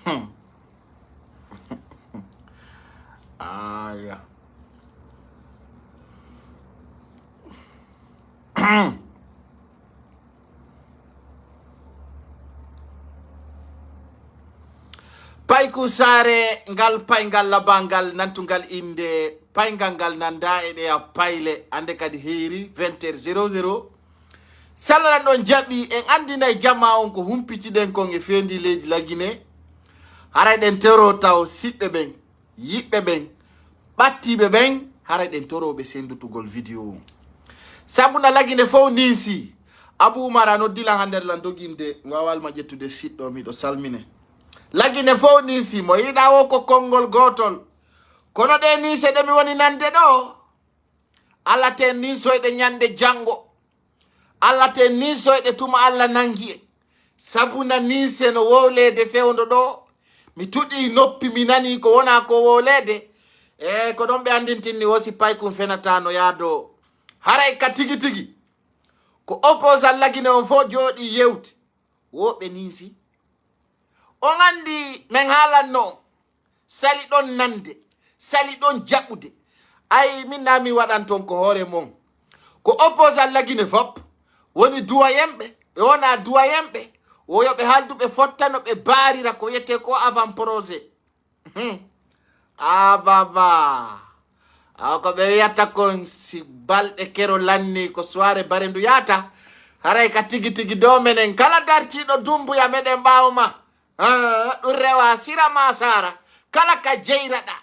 Yeah. Payku sare ngal payngal labangal nantungal inde payngal ngal nanda e a payle ande kadi heeri 20h00 salala non jaɓi en andina e jama on ko humpitiɗen kon e fendi leydi lagine haray ɗen tero taw siɓɓe ɓen yiɓɓe ɓen ɓattiɓe ɓen haray ɗen toroɓe sendutugol vidéo sabuna lagine fof ninsi Abou Oumar a noddila ha nder lan doginde wawalma ƴettude siɗɗo miɗo salmine lagine fof ninsi mo yiɗa wo ko konngol gotol kono ɗe nise ɗe mi woni nande ɗo Allah te ninsoyɗe ñande jango Allah te ninsoyɗe tuma Allah nangi e sabuna ninse no wowlede fewdo ɗo mi tuɗi noppi mi nani ko wona ko wowlede ko ɗon ɓe andintinni wosi paykum fenata no yaado haray ka tigi tigi ko opposal lagine on fof jooɗi yewti woɓe ninsi on andi men haalanno sali ɗon nande sali ɗon jaɓude ay minna mi waɗan ton ko hoore mon ko opposal lagine fop woni duwayemɓe ɓe wona duwayemɓe woyoɓe halduɓe fottano ɓe baarira ko yette ko avant projet baba ko ɓe wiyata kon si balɗe kero lanni ko soire bare ndu yata haray ka tigi tigi dow menen kala dartiɗo dumbuya meɗen ɓawma ɗum rewa sirama sara kala ka jeyraɗa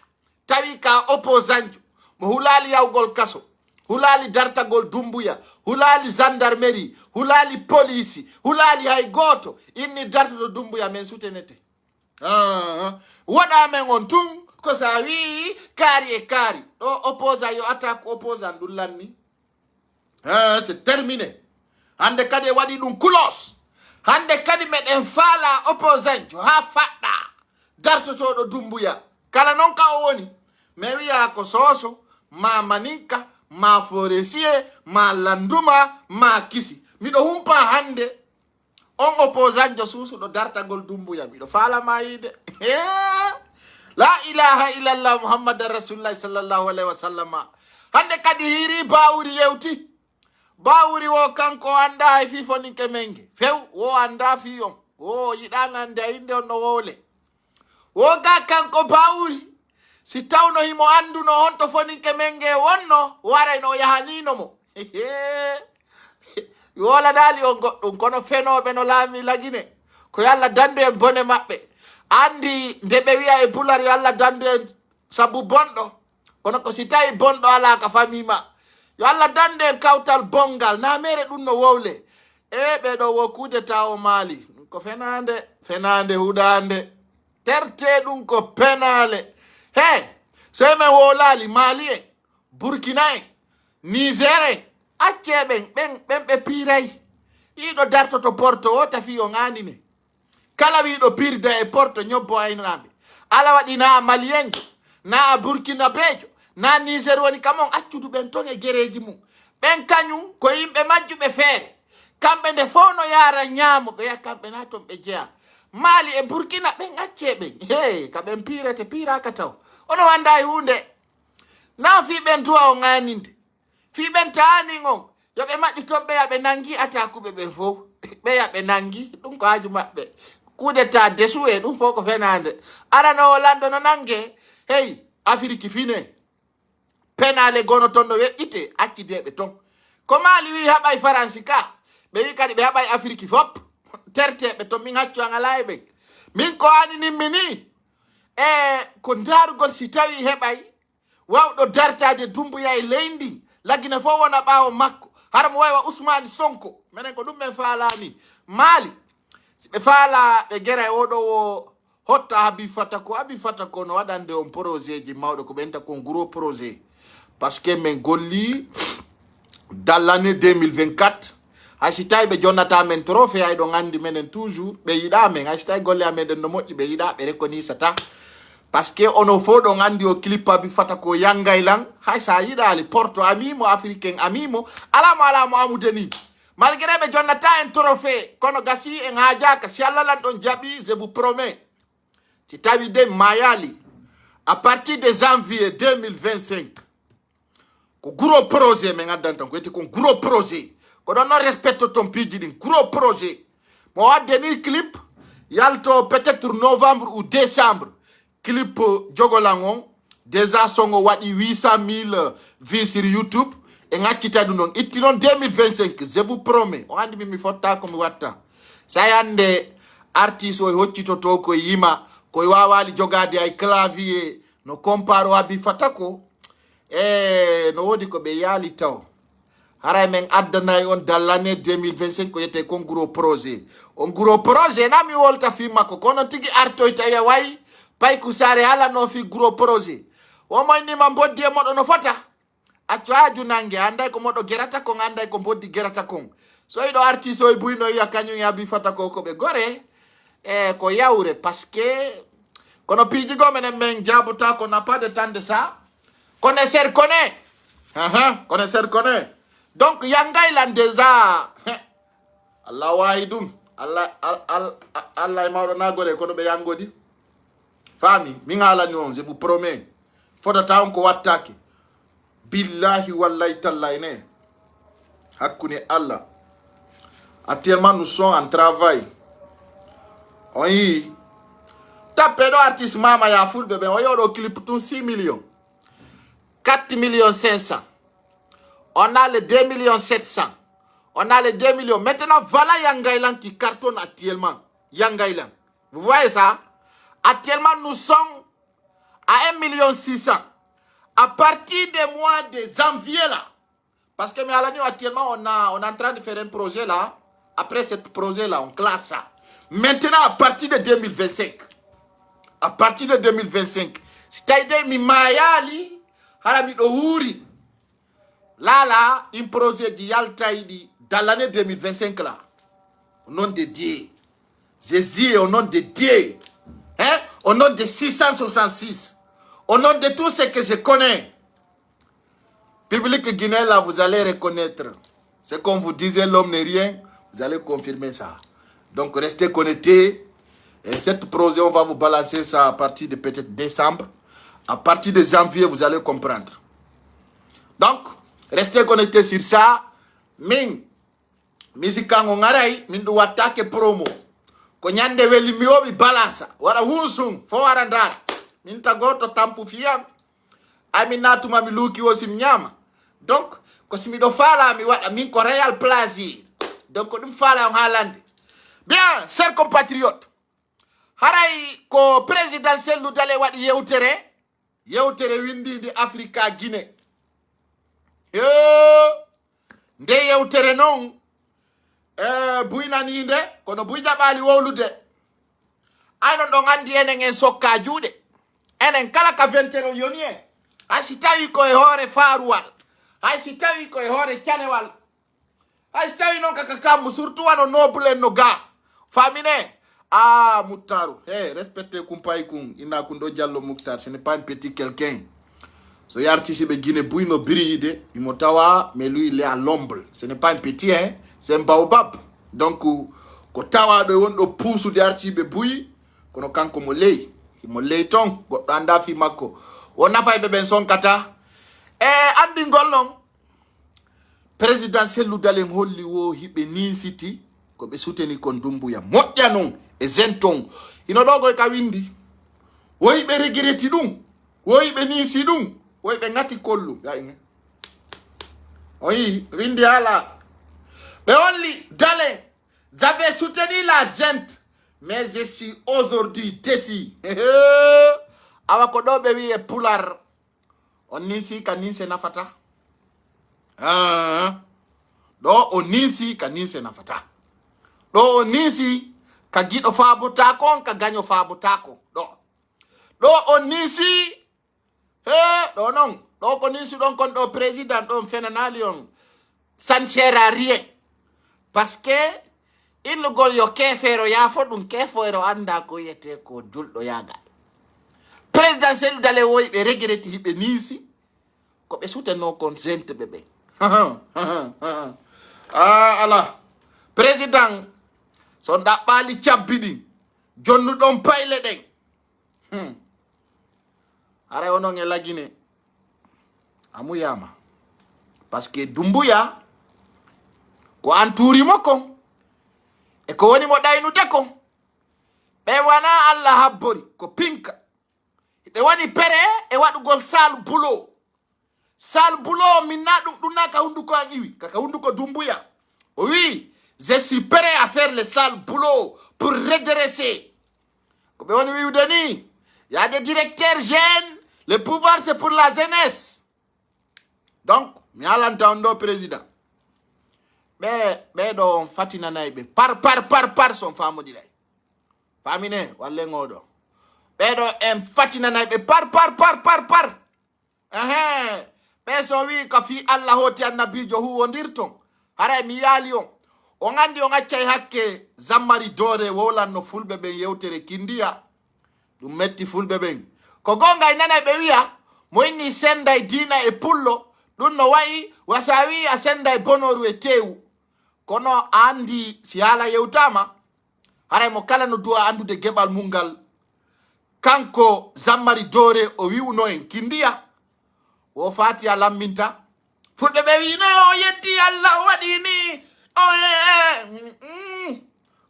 tawi ka opposant mo hulali yawgol kaso hulali dartagol dumbuya hulali gendarmerie hulali police hulali hay goto inni dartoto dumbuya men sutenete waɗa men on tun ko sa wi kaari e kaari ɗo opposant yo attaque opposant ɗum lanni c'est terminé hande kadi e waɗi ɗum kulos hande kadi meɗen faala opposant jo ha faɗɗa dartotoɗo dumbuya kala noon ka o woni mi wiya ko soso ma maninka ma forestier ma landuma ma kisi miɗo humpa hande on opposant jo suusuɗo dartagol dumbuya miɗo faalama yide la ilaha illallah muhammadan rasulullah sallallahu alaihi wa sallama hande kadi hiri bawuri yewti bawuri wo kanko anda hay fifoninke menge few wo anda fi on wo yiɗanande a inde on no wowle wo ga kanko bawuri si tawno himo anduno on to foninke menge wonno warayno yahanino mo wola dali on goɗɗum kono fenoɓe no laami lagine ko yalla dandu en bone maɓɓe andi nde ɓe wiya e pular yo Allah dandu en sabu bonɗo kono ko si tawi bonɗo ala ka famima yo Allah dandu en kawtal bongal na mere ɗum no wowle ɓeɗo wo kudeta o maali ko fenande huɗande terte ɗum ko penale sey men wolali Mali en Burkina en Niger en acceɓen ɓen ɓe piiray yiɗo dartoto porto o tafi o ŋanine kala wiɗo pirda e porto ñobbo aynaɓe ala waɗi na a malien jo na a burkina bejo na Niger woni kamon accudu ɓen ton e gereji mum ɓen kañum ko yimɓe majjuɓe feere kamɓe nde fof no yara ñaamo ɓe yaha kamɓe na ton ɓe jeeya Mali e Burkina ɓen acce ɓen ka ɓen pirete piraka taw ono wanda e hunde na fiɓen duwa o ŋaninde fiɓen taanin on yoɓe maƴƴu ton ɓeya ɓe nangi atakuɓe ɓe fof ɓeya ɓe nangi ɗum ko haaju maɓɓe kudeta desu e ɗum fof ko fenande arano lando no nangue hey Afrique fine penale gono ton no weƴƴite accideɓe ton ko Mali wi haɓay France ka ɓe wi kadi ɓe haɓay Afrique fop terteɓe ton min haccu an ala e ɓen min ko aninimmi ni ko darugol si tawi heɓay wawɗo dartade dumbuya e leydi lagine fof wona ɓawo makko hara mo waywa Ousmane Sonko minen ko ɗum men faalani Mali si ɓe faala ɓe gera e oɗo wo hotta Habib Fata ko no waɗande on projet ji mawɗo ko ɓenta kon gros projet par ce que min golli dans l'année 2024 hay si tawi ɓe jonnata men trophée ay ɗo andi menen toujours ɓe yiɗa men hay si tawi golle ameɗen no moƴƴi ɓe yiɗa ɓe rekonisata par ce que ono fof ɗon andi o clip Habib Fata ko yangay lan hay sa yiɗali porto amimo africain amimo alamo amude ni malgré ɓe jonnata en trophée kono gasi en hajaka si Allah lan ɗon jaɓi je vous promets si tawi de mayali à partir de janvier 2025 ko gros projet men addantan ko eti ko gros projet ko non respecte ton piji din gros projet mo wadde ni clip yalto peut-être novembre ou décembre clip jogolangon déjà songo wadi 800 000 vues sur YouTube et ngakita dum non itti non 2025 je vous promets on andi mi fotta ko mi watta sayande artiste o hoccito to ko yima ko wawali jogade ay clavier no comparo abi fatako no wodi ko be yali taw haray men addanay on dans l'année 2025 ko yete kon gros projet on gros projet na mi wolta fi makko kono tigi artoyta ya way pay ku sare ala no fi gros projet o moy ni ma boddi e modo no fota accu aju nange anday ko modo gerata ko anday ko boddi gerata kon so ido artiste o buyno ya kanyu ya bi fatako ko be gore ko yawre parce que kono piji go men jabuta ko n'a pas de temps de ça connaisseur connaît connaisseur connaît donc yangaylan déjà Allah wahidun Allah mawdo na gore kono be yangodi fami mi ngala ni on je vous promets foda taw ko wattaki billahi wallahi tallahi ne hakune Allah actuellement nous sommes en travail oui tapez artiste mama ya full bébé on yoro clip tout 6 millions 4 millions 500 on a les 2 millions 700 on a les 2 millions maintenant voilà Yangailan qui cartonne actuellement Yangailan vous voyez ça actuellement nous sommes à 1 million 600 à partir des mois de janvier là parce que mais à l'année actuellement on est en train de faire un projet là après ce projet là on classe ça maintenant à partir de 2025 à partir de 2025 c'est-à-dire mi mayali harami do huri là un projet di yaltaidi dans l'année 2025 là au nom de Dieu Jésus au nom de Dieu hein au nom de 666 au nom de tout ce que je connais public guinéen là vous allez reconnaître c'est comme vous disiez l'homme n'est rien vous allez confirmer ça donc restez connectés. Et cette projet, on va vous balancer ça à partir de peut-être décembre. À partir de janvier, vous allez comprendre. Donc, restez connectés sur ça. Min, musikango ngarai, min du watake promo. Konyande weli miobi balansa. Wara hunsung, fo warandara. Min tagoto tampu fiyam. Aminatu mamiluki wosi mnyama. Donc, kosimido fala mi wata min ko real plaisir. Donc, dum fala en Hollande. Bien, chers compatriotes. Haray ko présidentiel lu dale wat yewtere windi di Africa Guinée nde yewtere non buynani nde kono buyja bali wowlude ayno do ngandi enen en sokka juude enen kala ka 21 yoni en hay si tawi ko e hore faruwal hay si tawi ko e hore canewal hay si tawi non kaka kam surtout wano noble no ga famine. Ah, Moutaru, hey, respectez Kumpaï Kung, Ina Kundo Diallo Mouktar, ce n'est pas un petit quelqu'un. So artiste be Guinée Bouino Biride, Imotawa, mais lui il est à l'ombre. Ce n'est pas un petit, hein, c'est un baobab. Donc, Kotawa de Wondo Poussou de artiste be Boui, Kono Kanko Molei, Molei Tong, Anda Fimako. On a fait Benson Kata. Andi Ngolong, présidentiel Ludalem Hollywo, Hibenin City, ko be souteni kon dumbuya moƴƴa non e zenton ino ɗo goy ka windi woyi ɓe regreti ɗum woyi ɓe nisi ɗum woyi ɓe ngati kollu yayi o yi windi ala ɓe holli dale j'avais soutenu la gente mais je suis aujourd'hui déçu awa ko ɗo ɓe wi e pular on nisi ka ninse nafata ɗo o nisi ka ninse nafata ɗo nisi ka giɗo faabotako on ka gaño faabotako ɗo o nisi ɗo non ɗo ko nisi ɗon kon ɗo président ɗon fenanali on ça ne sert à rien parce que illugol yo kefero yafo ɗum kefero anda ko yete ko julɗo yagal présidentiel dale woyi ɓe regreti hiɓe nisi ko ɓe suteno kon gente ɓe ɓe ala président so ɗaɓɓali cabbi ɗin jonnuɗon payle ɗen Ara onon e lagine amuyama parce que Dumbuya ko anturi moko e ko woni mo daynude ko be wana Allah habbori ko pinka be woni pere e wadugol sal bulo minna dum naka hunduko an iwi kaka hunduko Dumbuya oui je suis prêt à faire le sale boulot pour redresser ko be woni wiwde ni il y a des directeurs jeunes le pouvoir c'est pour la jeunesse donc mi alanta on do président be do fatina naybe par son famodiray famine walle ngodo be do en fatina naybe par be so wi ka fi Allah hoti annabijo huwondirton hara mi yali on andi on accay hakke zammari dore wolanno fulbe ben yewtere kindiya dum metti fulbe ben ko gonga nana be wiya mo inni senda dina e pullo dun no wayi wasawi a senda bonoru e tewu kono andi si ala yewtama hara mo kala no duwa andude gebal mungal kanko zammari dore o wiwno en kindiya wo fati alaminta fulbe be wi no yetti Allah wadini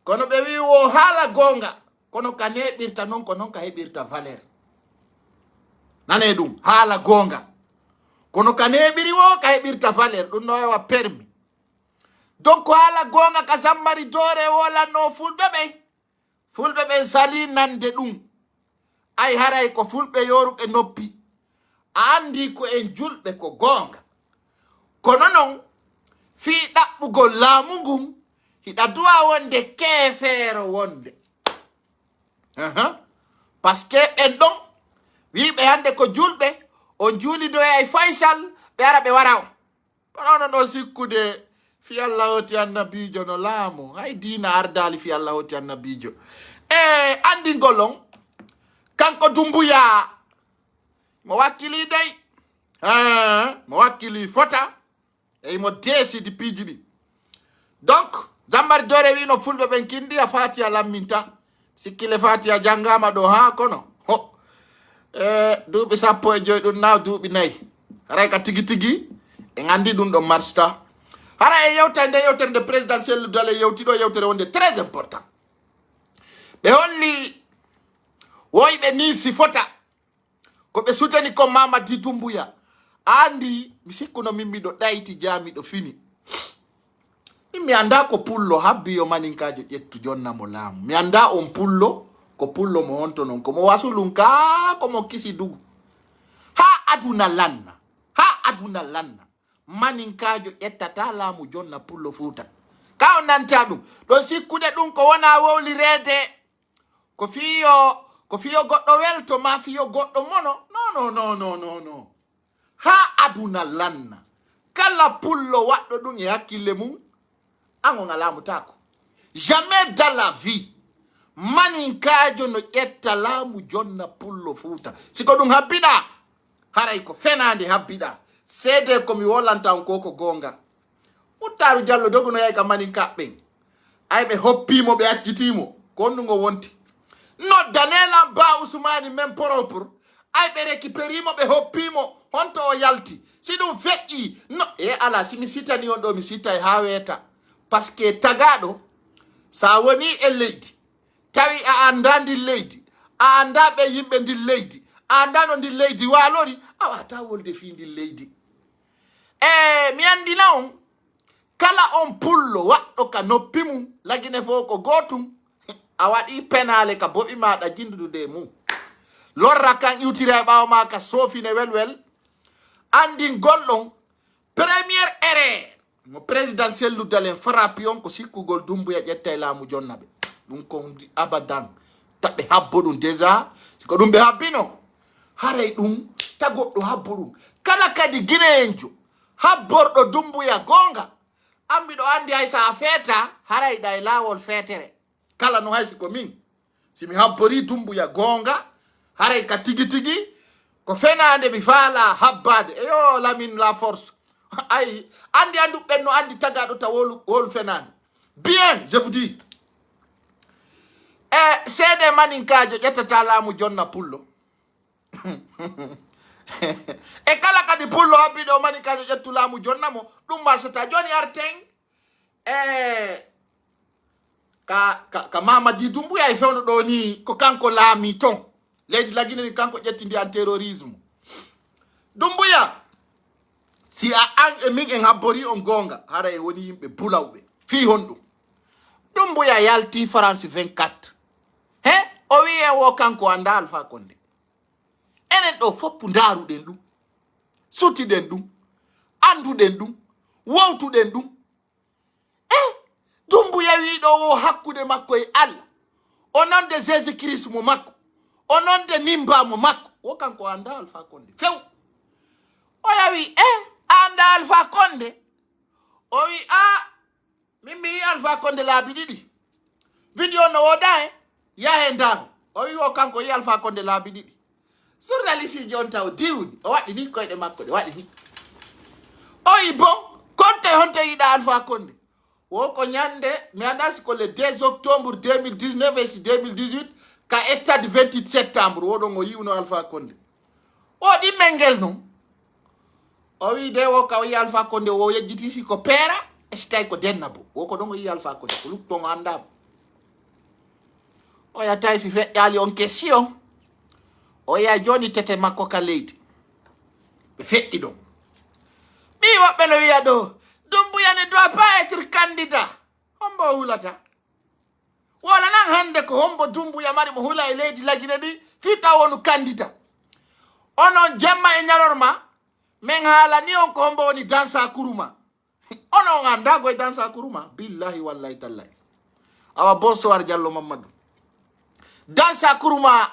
kono be wi wo hala gonga kono ka nebirta non ko non ka hebirta valeur nane dum hala gonga kono ka nebiri wo ka hebirta valeur dum no wa permis donc hala gonga ka zammari dore wala no fulbe be sali nande dum ay haray ko fulbe yorube noppi andi ko en julbe ko gonga kono non fi dabbugol laamu ngun hida duwa wonde kefeero wonde parce que en don wiibe hande ko julbe on juuli do ay Faisal be ara be waraw kono non sikkude fi Allah hoti annabijo no laamu hay dina ardali fi Allah hoti annabijo andi ngolon kanko Dumbuya mo wakili day mo wakili fota e mo desi di pijidi donc zammari dore wi no fulbe ben kindi a fatiha lamminta sikkile fatiha jangama do ha kono duubi sappo e joy dun naw duubi nay haray ka tigi e ngandi dun do marsta hara e yewtande présidentiel dale yewtido yewtere wonde très important be holli woybe ni si fota ko be sutani ko Mamadi Dumbuya andi mi sikkuno mimmi do dayti jami do fini mi anda ko pullo habbi yo maninkajo ƴettu jonna mo laamu mi anda on pullo ko pullo mo honto non ko mo wasulunka ko mo kisi dugu ha aduna lanna maninkajo ƴettata laamu jonna pullo fuuta ka on nanta ɗum ɗon sikkude ɗum ko wona wowlirede ko fiyo goɗɗo welto ma fiyo goɗɗo mono no ha aduna lanna kala pullo waddo dum e hakkille mum ango ngalamu tako jamais dans la vie maninkajo no ƴetta laamu jonna pullo fuuta siko dum habbida haray ko fenande habbida sede ko mi wolanta on koko gonga Uttaru Jallo dogo no yay ka maninkaɓɓen ay ɓe hoppimo ɓe accitimo ko onnugo wonti no Danela Ba Ousmani même propre ay ɓe récupérimo ɓe hoppimo honto o yalti si ɗum feƴƴi no ala simi sitani on ɗo mi sittay ha weta parce que tagaɗo sa woni e leydi tawi a anda ndi leydi a anda ɓe yimɓe ndi leydi a andano ndi leydi walori a wata wolde fi ndi leydi mi andina on kala on pullo waɗɗo ka noppi mum lagine fo ko gotum a waɗi penale ka boɓi maɗa jindudude mum lorra kan iwtira e ɓawo ma ka sofine welwel andi gollon première erreur mo présidentiel luddalen frappi on ko sikkugol Dumbuya ƴetta e laamu jonnaɓe ɗum ko abadan taɓe habbo ɗum déjà siko ɗum ɓe habbino haray ɗum ta goɗɗo habbo ɗum kala kadi guinéenjo habborɗo Dumbuya gonga ambiɗo andi hay sa feeta haray ɗa e laawol feetere kala no hay siko min simi habbori Dumbuya gonga haray ka tigi ko fenande mi faala habbade eyo lamin la force ay andi andu ɓen no andi tagaɗo ta wolu fenande bien je vous dis sede maninkajo ƴettata laamu jonna pullo e kala kadi pullo habbiɗo maninkajo ƴettu laamu jonna mo ɗum marsata joni arten ka Mamadi Doumbouya e fewno ɗo ni ko kanko laami ton leydi Laguine ni kanko ƴettindi an terrorisme Doumbouya si a an e min en habbori on gonga hara e woni yimɓe bulawɓe fi honɗum Doumbouya yalti France 24 he o wi en wo kanko anda Alpha Condé enen ɗo foppu ndaruɗen ɗum suttiɗen ɗum anduɗen ɗum wowtuɗen ɗum Doumbouya wiɗo o hakkude makko e Allah o nonde Jésus Christ mo makko o nonde Nimba mo makko wo kanko anda Alpha Condé few o yawi anda Alpha Condé o wi min mi yi Alpha Condé laabi ɗiɗi video no woda yahe ndaro o wi o kanko yi Alpha Condé laabi ɗiɗi journaliste jon taw diwni o waɗi ni koyɗe makko ɗe waɗi ni o yi bon konte honte yiɗa Alpha Condé wo ko ñande mi anda siko le 2 octobre 2019 et 2018 ka stade 28 septembre woɗon o yiwno Alpha Condé o ɗimmel ngel noon o wi de wo ka o yi Alpha Condé o yejjiti siko peera e so tawi ko denna bo wo ko ɗon o yi Alpha Condé ko lupton andama o yattay si feƴƴali on question o ya joni tete makko ka leydi ɓe feƴƴi ɗon mi woɓɓe no wiya ɗo Doumbouya ne doit pas être candidat hombo hulata wala nan hande ko hombo Doumbouya mari mo hula e leydi Laguine ɗi fitta wonu candidat onon jemma e ñalorma min haalani on ko hombo woni Dansa Kourouma onon anda goye Dansa Kourouma billahi wallahi tallahi awa bonsoir Diallo Mamadou Dansa Kourouma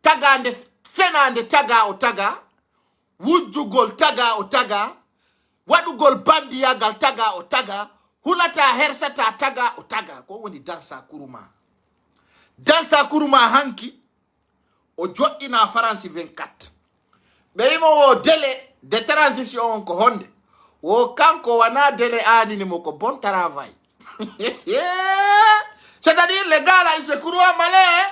tagade fenande taga o taga wujjugol taga o taga waɗugol bandiyagal taga o taga hulata hersata taga o taga ko woni Dansa Kourouma Dansa Kourouma hanki o joɗɗina France 24 ɓe wimo wo délai de transition on ko honde wo kanko wana délai aninimo ko bon travail c'est-à-dire les gars là ils se croient malin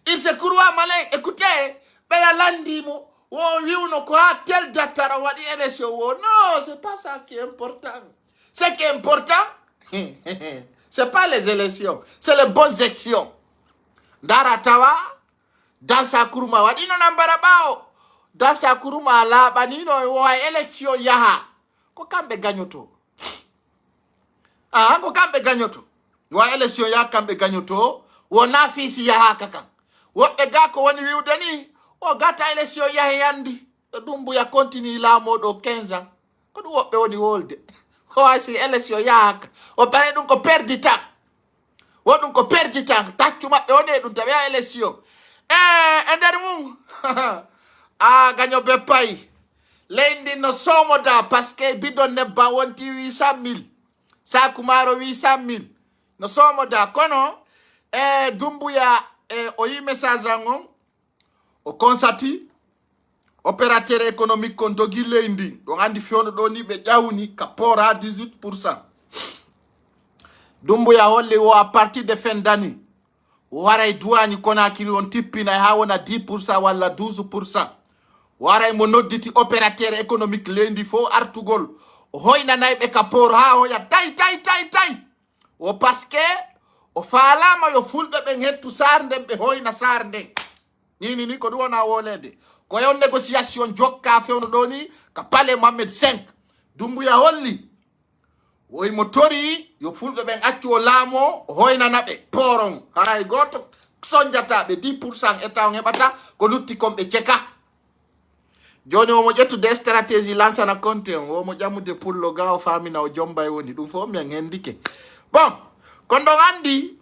il se croit malin écoutez ɓeya landimo wo wiwno ko ha tel date tara waɗi élection wo non c'est pas ça qui est important ce qui est important c'est pas les élections c'est les bonnes actions dara tawa Dansa Kourouma waɗino nambara ɓawo Dansa Kourouma laaɓanino wowa élection yaha ko kamɓe gagnoto ko kamɓe gagnoto wa élection yaha kamɓe gagnoto wo nafisi yaha kakan woɓɓe ga ko woni wiwde ni o gata élection yahe yandi Doumbouya continue laamoɗo 15 ans ko ɗum woɓɓe woni wolde o asi élection yahaka o ɓaye ɗum ko perdi tan wo ɗum ko perdi tan taccu maɓɓe woni e ɗum tawi a élection e nder mum gaño be payi leydi no somoda par ce que bidon nebban wonti 800 000 saku maaro 800 000 no somoda kono Doumbouya o yi message an on o consati opérateur économique kon dogi leydi ɗon andi fewno ɗo ni ɓe ƴawni ka pora 18%. Doumbouya holli wo à partir de fin d'année waray duwañi Conakry on tippina ha wona 10% walla 12%. waray mo nodditi opérateur économique leydi fo artugol o hoynanayɓe ka por ha hoya tay o parce que o faalama yo fulɓe ɓen hettu sar nden ɓe hoyna sar nden ni ko ɗum wona wolede ko yon négociation jokka fewno ɗo ni ka palais Mohamed 5 Doumbouya holli woymo tori yo fulɓe ɓen accu o laamo o hoynanaɓe poron haray goto soñjataɓe 10% état on heɓata ko lutti komɓe ceka joni womo ƴettude stratégie lansana Conté on womo ƴammude pullo ga o famina o jombay woni ɗum fof min hendike bon kono ɗon andi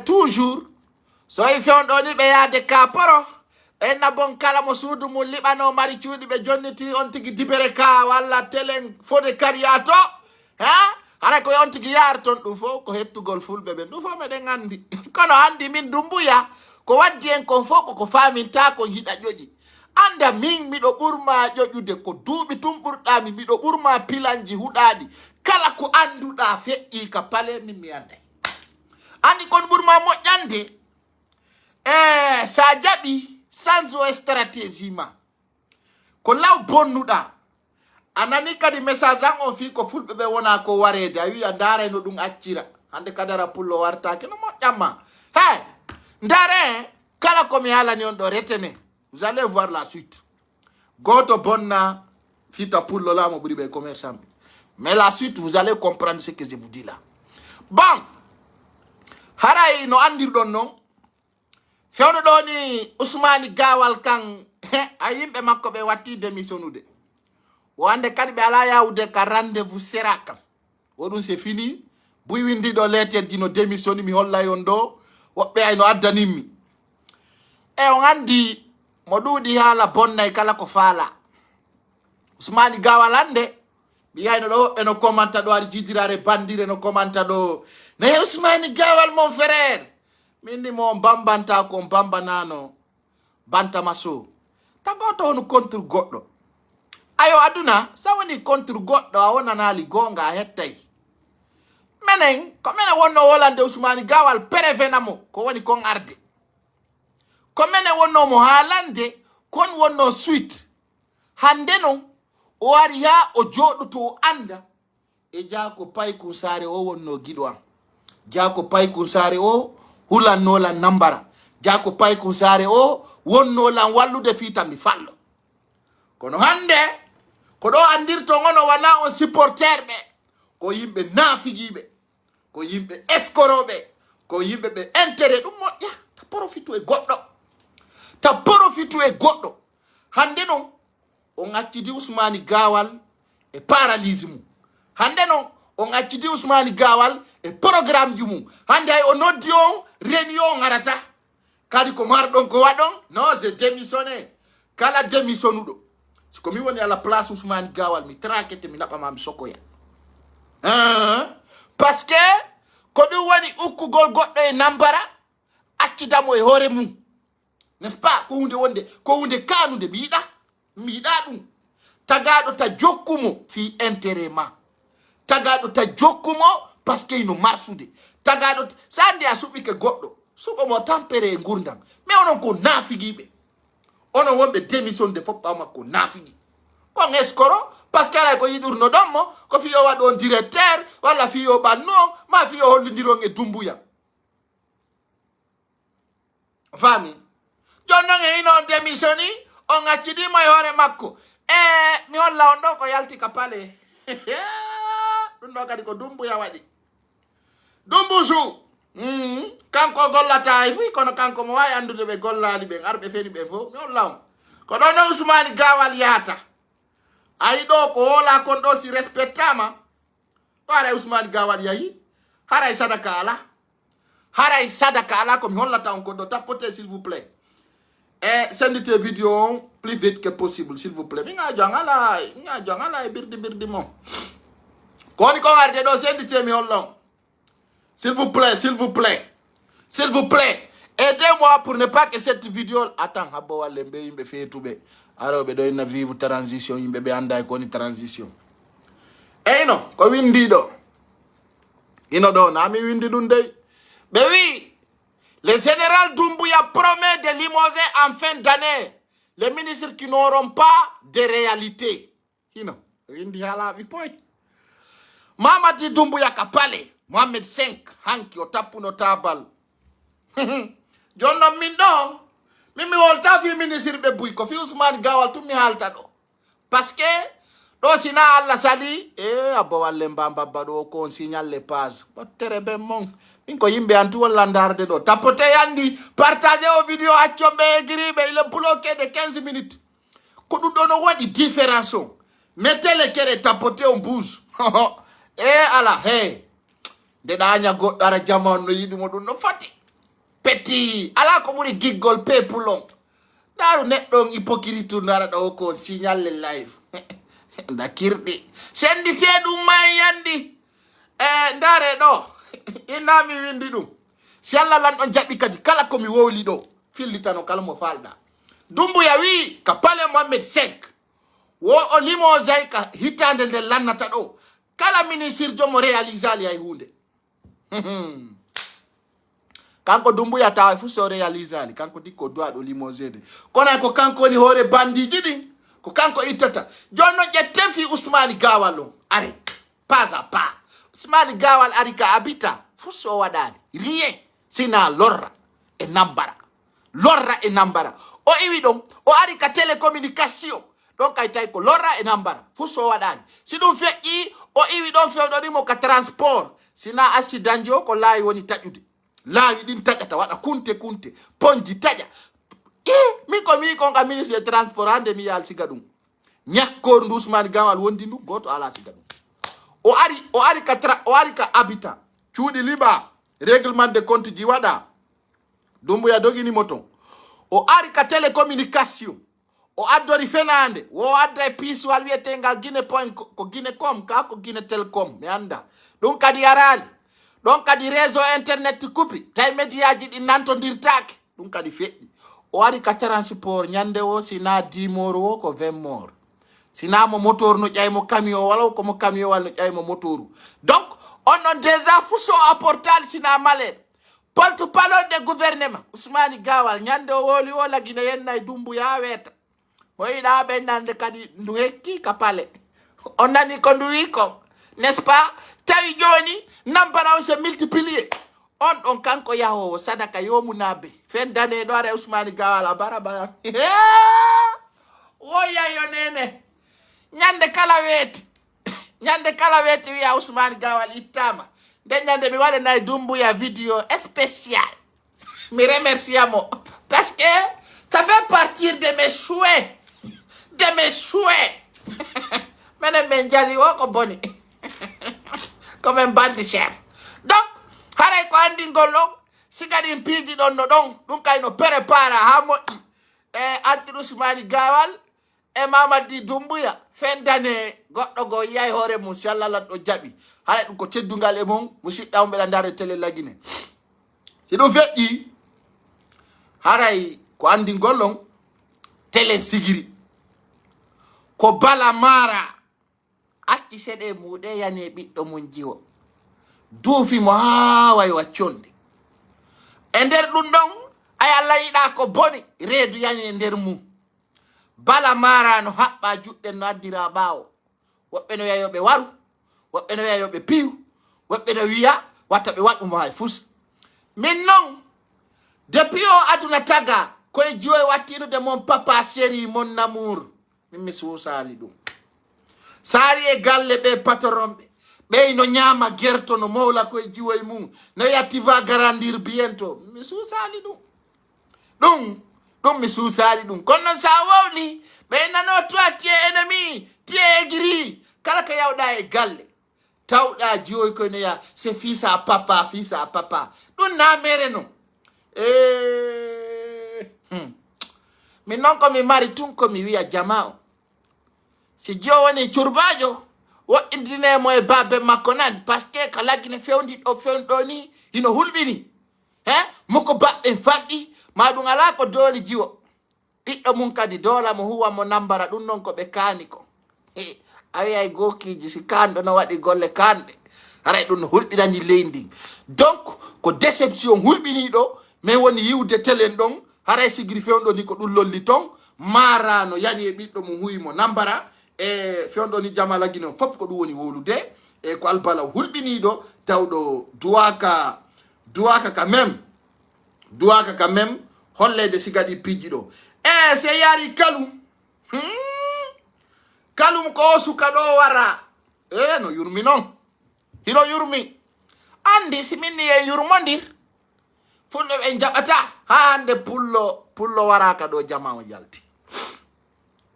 toujours so yi fewɗo ni ɓe yaade ka poro enna bon kala mo suudu mum liɓano mari cuuɗi ɓe jonniti on tigi dibere ka walla telen fode kariya to hara ko on tigi yaar ton ɗum fof ko hettugol fulɓe ɓen ɗum fof meɗen andi kono andi min Doumbouya ko waddi en kon fof koko faminta ko yiɗa ƴoƴi anda min miɗo ɓurma ƴoƴude ko duuɓi tum ɓurɗami miɗo ɓurma pilanji huɗaɗi kala ko anduɗa feƴƴi ka pale min mi anday Ani kon burma moƴƴande sa jaɓi sans o stratégie ma ko law bonnuɗa anani kadi message an o fi ko fulɓe ɓe wona ko warede a wi a ndaray no ɗum accira hande kadara pullo wartake no moƴƴamma hey ndare kala komi halani on ɗo retene vous allez voir la suite goto bonna fita pullo lamo ɓuri ɓe commerçant mais la suite vous allez comprendre ce que je vous dis là bon haray no andirɗon noon fewno ɗo ni Ousmani Gawal kan a yimɓe makko ɓe watti démissionnude wande kadi ɓe ala yawude ka rendez-vous sera kan oɗum c'est fini buy windiɗo letterji no démissionni mi hollay on ɗo woɓɓe ay no addanimmi on andi mo ɗuuɗi haala bonnay kala ko faala Ousmani Gawal hande mi yayno ɗo woɓɓe no commenta ɗo aɗa jidirare bandire no commenta ɗo nayi Ousmani Gawal mon frère minni mo bambanta ko bambanano bantama so tagoto hono contre goɗɗo ayo aduna sa woni contre goɗɗo a wonanali gonga a hettay menen ko menen wonno wolande Ousmani Gawal prévenamo ko woni kon arde ko menen wonno mo haalande kon wonno suite hande non o ari ha o joɗoto o anda e jako paykun sare o wonno giɗo am jako paykun sare o hulannolan nambara jako paykun sare o wonnolan wallude fita mi fallo kono hande ko ɗo andirto ngono wana on supporter ɓe ko yimɓe naafigiɓe ko yimɓe escoroɓe ko yimɓe ɓe intérêt ɗum moƴƴa ta profitu e goɗɗo ta profitu e goɗɗo hande non on accidi Ousmani Gawal e paralyse mum hande non on accidi Ousmani Gawal e programme ji mum hande hay o noddi on réunion ngarata kadi ko marɗon ko waɗon non je démissionné kala démissionnuɗo siko mi woni ala place Ousmani Gawal mi traquete mi naɓama mi sokoya parce que ko ɗum woni ukkugol goɗɗo e nambara accidamo e hoore mum n'est ce pas ko hunde wonde ko hunde kanude mi yiɗa ɗum tagaɗo ta jokkumo fi intérêt ma tagaɗo ta jokkumo parce que ino marsude tagaɗo sa andi a suɓike goɗɗo suɓomo tampere e gurdam mais onon ko naafigiɓe onon wonɓe démission de fof ɓawma ko naafigi on escoro parce que alay ko yiɗurno ɗon mo ko fiyo waɗo on directeur walla fiyo ɓannu on ma fiyo hollodiron e dumbuya fami jonnon e ino on démissionni on accidimo e hoore makko mi holla on ɗo ko yalti ka pale ɗum ɗo kadi ko dumbuya waɗi dumbusu kanko gollata e fuy kono kanko mo wawi andude ɓe gollali ɓen arɓe feni ɓe fof mi holla on ko ɗo no Ousmani Gawal yahata ayi ɗo ko hola kon ɗo si respectama ɗo haray Ousmani Gawal yahi haray sadaka ala komi hollata on kon ɗo tapote s'il vous plaît e sendite vidéo on plus vite que possible s'il vous plaît mi ga jangala e birdi mo koni ko arde ɗo sendite mi holla on s'il vous plaît aidez-moi pour ne pas que cette vidéo attends habbo walle mbe yimɓe feetuɓe aroɓe ɗo inna vive transition yimɓe ɓe anda ko woni transition eyno ko windi ɗo ino ɗo nami windi ɗum dey ɓe wi le général Doumbouya promet de limoger en fin d'année les ministres qui n'auront pas de réalité hino windi halaɓi poy Mamadi Doumbouya ka pale Mohamed 5 hanki o tappuno tabal jonnon min ɗo min mi wolta fi ministre ɓe buy ko fi Ousmani Gawal tum mi halta ɗo parce que ɗo sina Allah sali abbo walle mbambabba ɗo ko on signal les pages ɓottere ɓe mon min ko yimɓe an tu walla darde ɗo tapote yandi partage o vidéo accomɓe e guiriɓe il est bloqué de 15 minutes ko ɗum ɗo no waɗi différence o mettez le kere tapote on bouge ala hey nde ɗaña goɗɗo ara jamanu no yiɗimo ɗum no foti petit ala ko ɓuri giggol pepulon daru neɗɗo on hypocrite nara ɗo ko signal le live nda kirɗi sendite ɗum may yandi ndare ɗo innami windi ɗum si Allah lan ɗon jaɓi kadi kala komi wowli ɗo fillitano kala mo falɗa Doumbouya wi ka pale Mohamed 5 wo o limosay ka hitande nde lannata ɗo kala ministre jomo réalise ali hay hunde kanko Dumbuya tawa fu so réalisali kanko dikko doa do limogede kono ko kanko ni hore bandiji din ko kanko ittata jonno je tefi Ousmane Gawal on ari pas à pas Ousmane Gawal ari ka habita fu so wadani rien sina lorra e nambara o iwi don o ari ka télécommunication donc ay tay ko lorra e nambara fu so wadani si dum fe'i o iwi don fewdo dimo ka transport sina accident jo ko laayi woni tajude laawi din tajata wada kunte ponji taja min ko nga ministre de transport hande mi yal siga dum nyakkor ndu Ousmane Gawal wondi ndu goto ala siga dum o ari ka habitat cuudi liba règlement de compte ji wada Dumbuya dogini moton o ari ka télécommunication o addori fenande wo adda piswal wietengal Guinée point ko Guinée.com ka ko Guinée Telecom mi anda ɗum kadi yarali ɗon kadi réseau internet coupi tay médiaji ɗi nantodirtake ɗum kadi feƴƴi o ari ka transport ñande o sina 10 moro o ko 20 moro sina mo motor no ƴaymo camion wala ko mo camion wala no ƴaymo motoru donc on non déjà fuso apportal sina malade porte-parole de gouvernement Ousmane Gawal ñande o woli o lagina yenna e Dumbuya weta o yiɗa ɓennande kadi ndu hekki ka pale on nani ko ndu wi ko n'est-ce pas tawi joni nambara on se multiplier on kanko yahowo sadaka yomunabe fen dane ɗo ara Ousmane Gawal a bara woyayo nene ñande kala weeti wiya Ousmane Gawal ittama nde ñande mi waɗa nayi Dumbuya vidéo spécial mi remerciamo parce que ça fait partir de mes souhaits menen men jali o ko boni comme un bandi chef donc haray ko andi ngollo sigadi piiji ɗon no ɗon ɗum kayno prépara ha moƴƴi anti Ousmane Gawal e Mamadi Dumbuya fendane goɗɗo go yiyay hoore mum si Allah ɗo jaɓi haray ɗum ko teddungal e mum musidɗa on ɓeɗa ndare télé Lagine si ɗum feƴƴi haray ko andi ngollon télé sigiri ko bala mara acci seɗe muɗe yani ɓiɗɗo mum jiwo duufi mo ha way wacconde e nder ɗum ɗon ay Allah yiɗa ko boni reedu yani e nder mum bala mara no haɓɓa juɗɗen no addira ɓaawo woɓɓe no wiya yoɓe waru woɓɓe no wiya yoɓe piiw woɓɓe no wiya watta ɓe waɗumo hay fus min non depuis o aduna taga koye jiwoy wattinude mon papa séri mon amour min mi suusali ɗum saari e galle ɓe patron ɓe no ñaama gerto no mawla koye jiwoy mum no yatti va garandir bientôt mi suusali ɗum mi suusali ɗum kono noon sa wawli ɓe nano toi tie ennemi tie aigri kala ko yawɗa e galle tawɗa jiwoy koye no ya c'est fils à papa ɗum na mere non min noon komi mari tun komi wiya jama o si jiyo woni curbajo woɗɗintinemo e babe makko nan par ce que ko laggine fewɗo ni hino hulɓini moko baɓɓen fanɗi ma ɗum ala ko dooli jiwo ɓiɗɗo mum kadi doola mo huwa mo nambara ɗum noon ko ɓe kaani ko a wiyay gokiji si kanɗo no waɗi golle kanɗe haray ɗum no hulɗinani leydi donc ko déception hulɓiniɗo mais woni yiwde télé ɗon haray sigiri fewɗo ni ko ɗum lolli ton marano yani e ɓiɗɗo mum huyimo nambara e fewɗo ni Jama Lagine on fof ko ɗum woni wolude e ko albala hulɓiniɗo tawɗo duwaka quand même hollede sigadi piiji ɗo se yari kalum ko o suka ɗo wara no yurmi noon hino yurmi andi siminni e yurmodir fulɓe ɓe jaɓata ha hande pullo waraka ɗo jama o yalti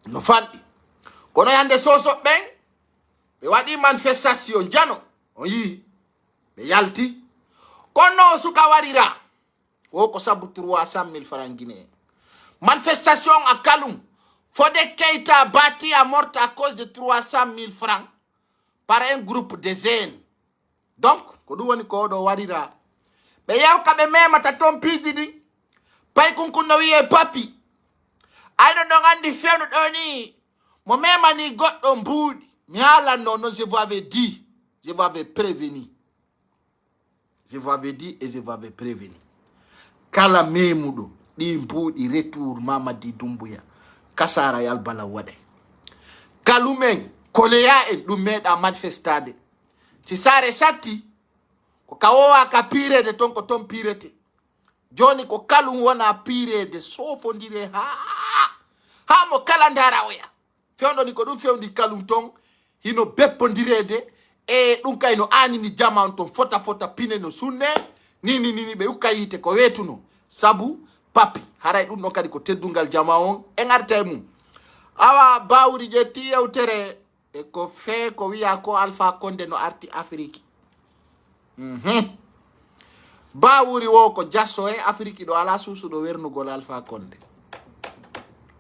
no fanɗi kono hande sosoɓe ɓen ɓe waɗi manifestation jano on yii ɓe yalti kono suka warira wo ko sabu 300 000 francs guinéen manifestation à Kaloum Fodé Keita bâti à mort à cause de 300 000 francs par un groupe de jeunes donc ko ɗum woni ko ɗo warira ɓe yawka ɓe memata ton piiji ɗi pay kunkun no wiye papi ayno ɗon andi fewno ɗo ni mo memani goɗɗo mbuuɗi mi haalanno no je vous avais dit je vous avais prévenu et je vous avais prévenu kala memuɗo ɗi mbuɗi retour Mamadi Doumbouya kasara yalbala waɗe kalumen koleya en ɗum meeɗa manifestade si sare satti ko kawowa ka pirede ton ko ton pirete joni ko kalum wona pirede sofodire ha mo kala ndara oya fewndoni ko ɗum fewndi kalum ton hino beppodirede e ɗum kay no anini jama on ton fota pine no sunne nini ɓe ukka yite ko wetuno sabu papi haray ɗum ɗon kadi ko teddungal jama on en arta e mum awa bawri ƴetti yewtere e ko fe ko wiya ko Alpha Condé no arti Afrique bawuri wo ko jasso e Afrique ɗo ala susuɗo wernugol Alpha Condé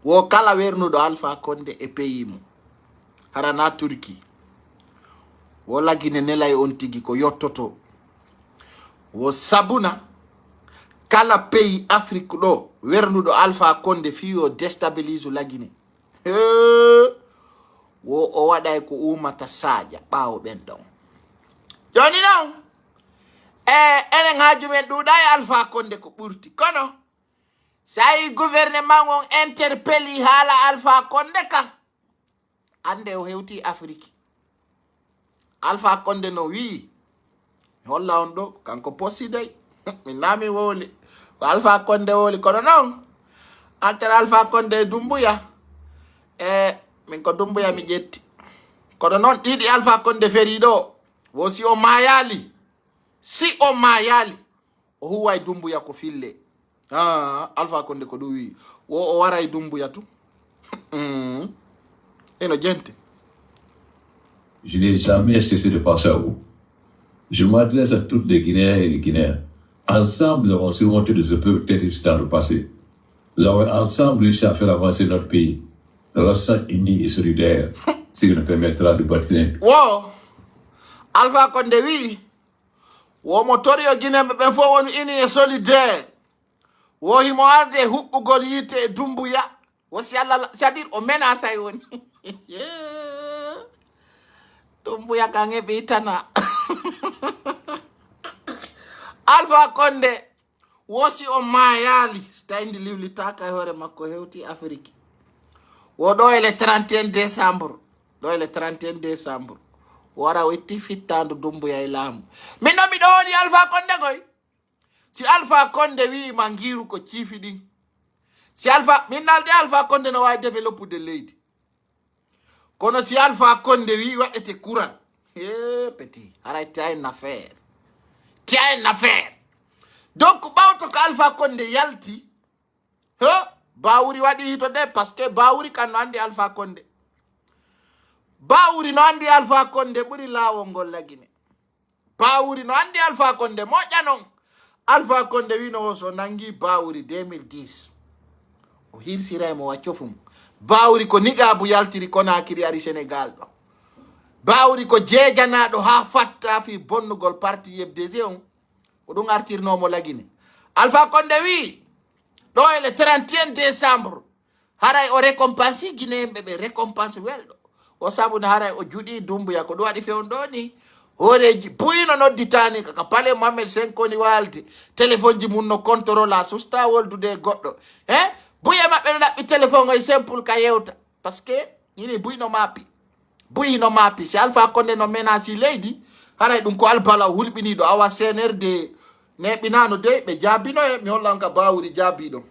wo kala wernuɗo Alpha Condé e pays mum harana Turki wo lagine nelay on tigi ko yottoto wo sabuna kala pays Afrique ɗo wernuɗo Alpha Condé fiyo déstabilise lagine wo o waɗay ko umata sadia ɓawo ɓen ɗon joni non enen hajumen ɗuɗay Alpha Condé ko ɓurti kono sa yi gouvernement on interpelli haala Alpha Condé kan ande o hewti Afrique Alpha Condé no wi holla on ɗo kanko posiday min nami woli ko Alpha Condé woli kono non antere Alpha Condé Doumbouya min ko Doumbouya mi ƴetti kono noon ɗiɗi Alpha Condé feri ɗo wo si o mayali o huway Doumbouya ko fille Alpha Condé ko ɗum wi wo o waray Doumbouya tu eno gente. Je n'ai jamais cessé de penser à vous. Je m'adresse à toutes les Guinéens et les Guinéens. Ensemble, nous avons surmonté des épreuves terribles dans le passé. Nous avons ensemble réussi à faire avancer notre pays. Nous restons unis et solidaires, ce qui nous permettra de bâtir. Wow! Alpha Condé wi wo mo tori o Guinée ɓe fo woni ini e solidaire wo himo arde huɓɓugol yite e Doumbouya wo si Allah c'est-à-dire o menace ay woni Doumbouya kan heɓi tana Alpha Condé wosi o mayali so tawi ndi liwlitaka e hoore makko hewti Afrique wo ɗo ele 31 décembre wara o itti fittandu Doumbouya e laamu min ɗo miɗo woni Alpha Condé koy si Alpha Condé wi ma ngiru ko ciifi ɗin si min nalde Alpha Condé no wawi développude leydi kono si Alpha Condé wi waɗete courant petit haray tiya en affaire donc ɓawto ko Alpha Condé yalti bawuri waɗi hito de parce que bawuri kan no andi Alpha Condé bawuri no andi Alpha Condé ɓuri lawol ngol lagine bawuri no andi Alpha Condé moƴƴa non Alpha Condé wino wo so nangi bawuri 2010 o hirsira mo waccofum bawuri ko nigabu yaltiri Conakry ari Sénégal ɗo bawuri ko jeejanaɗo ha fatta fi bonnugol parti FDG on ko ɗum artirnomo lagine Alpha Condé wi ɗo ele 31 décembre haray o récompense guinéen ɓe récompense welɗo o sabuna haray o juuɗi Doumbouya ko ɗum waɗi fewn ɗo ni horeji buyino nodditani kaka pale Mohamed Senkoni walde téléphone ji mum no contrôle a susta woldude goɗɗo buye maɓɓe no ɗaɓɓi téléphone oye simple ka yewta par ce que ini buyino maapi si Alpha Condé no menasi leydi haray ɗum ko albala hulɓiniɗo awa CNRD neɓinano de ɓe jaabino e mi holla on ka bawuri jaabiɗo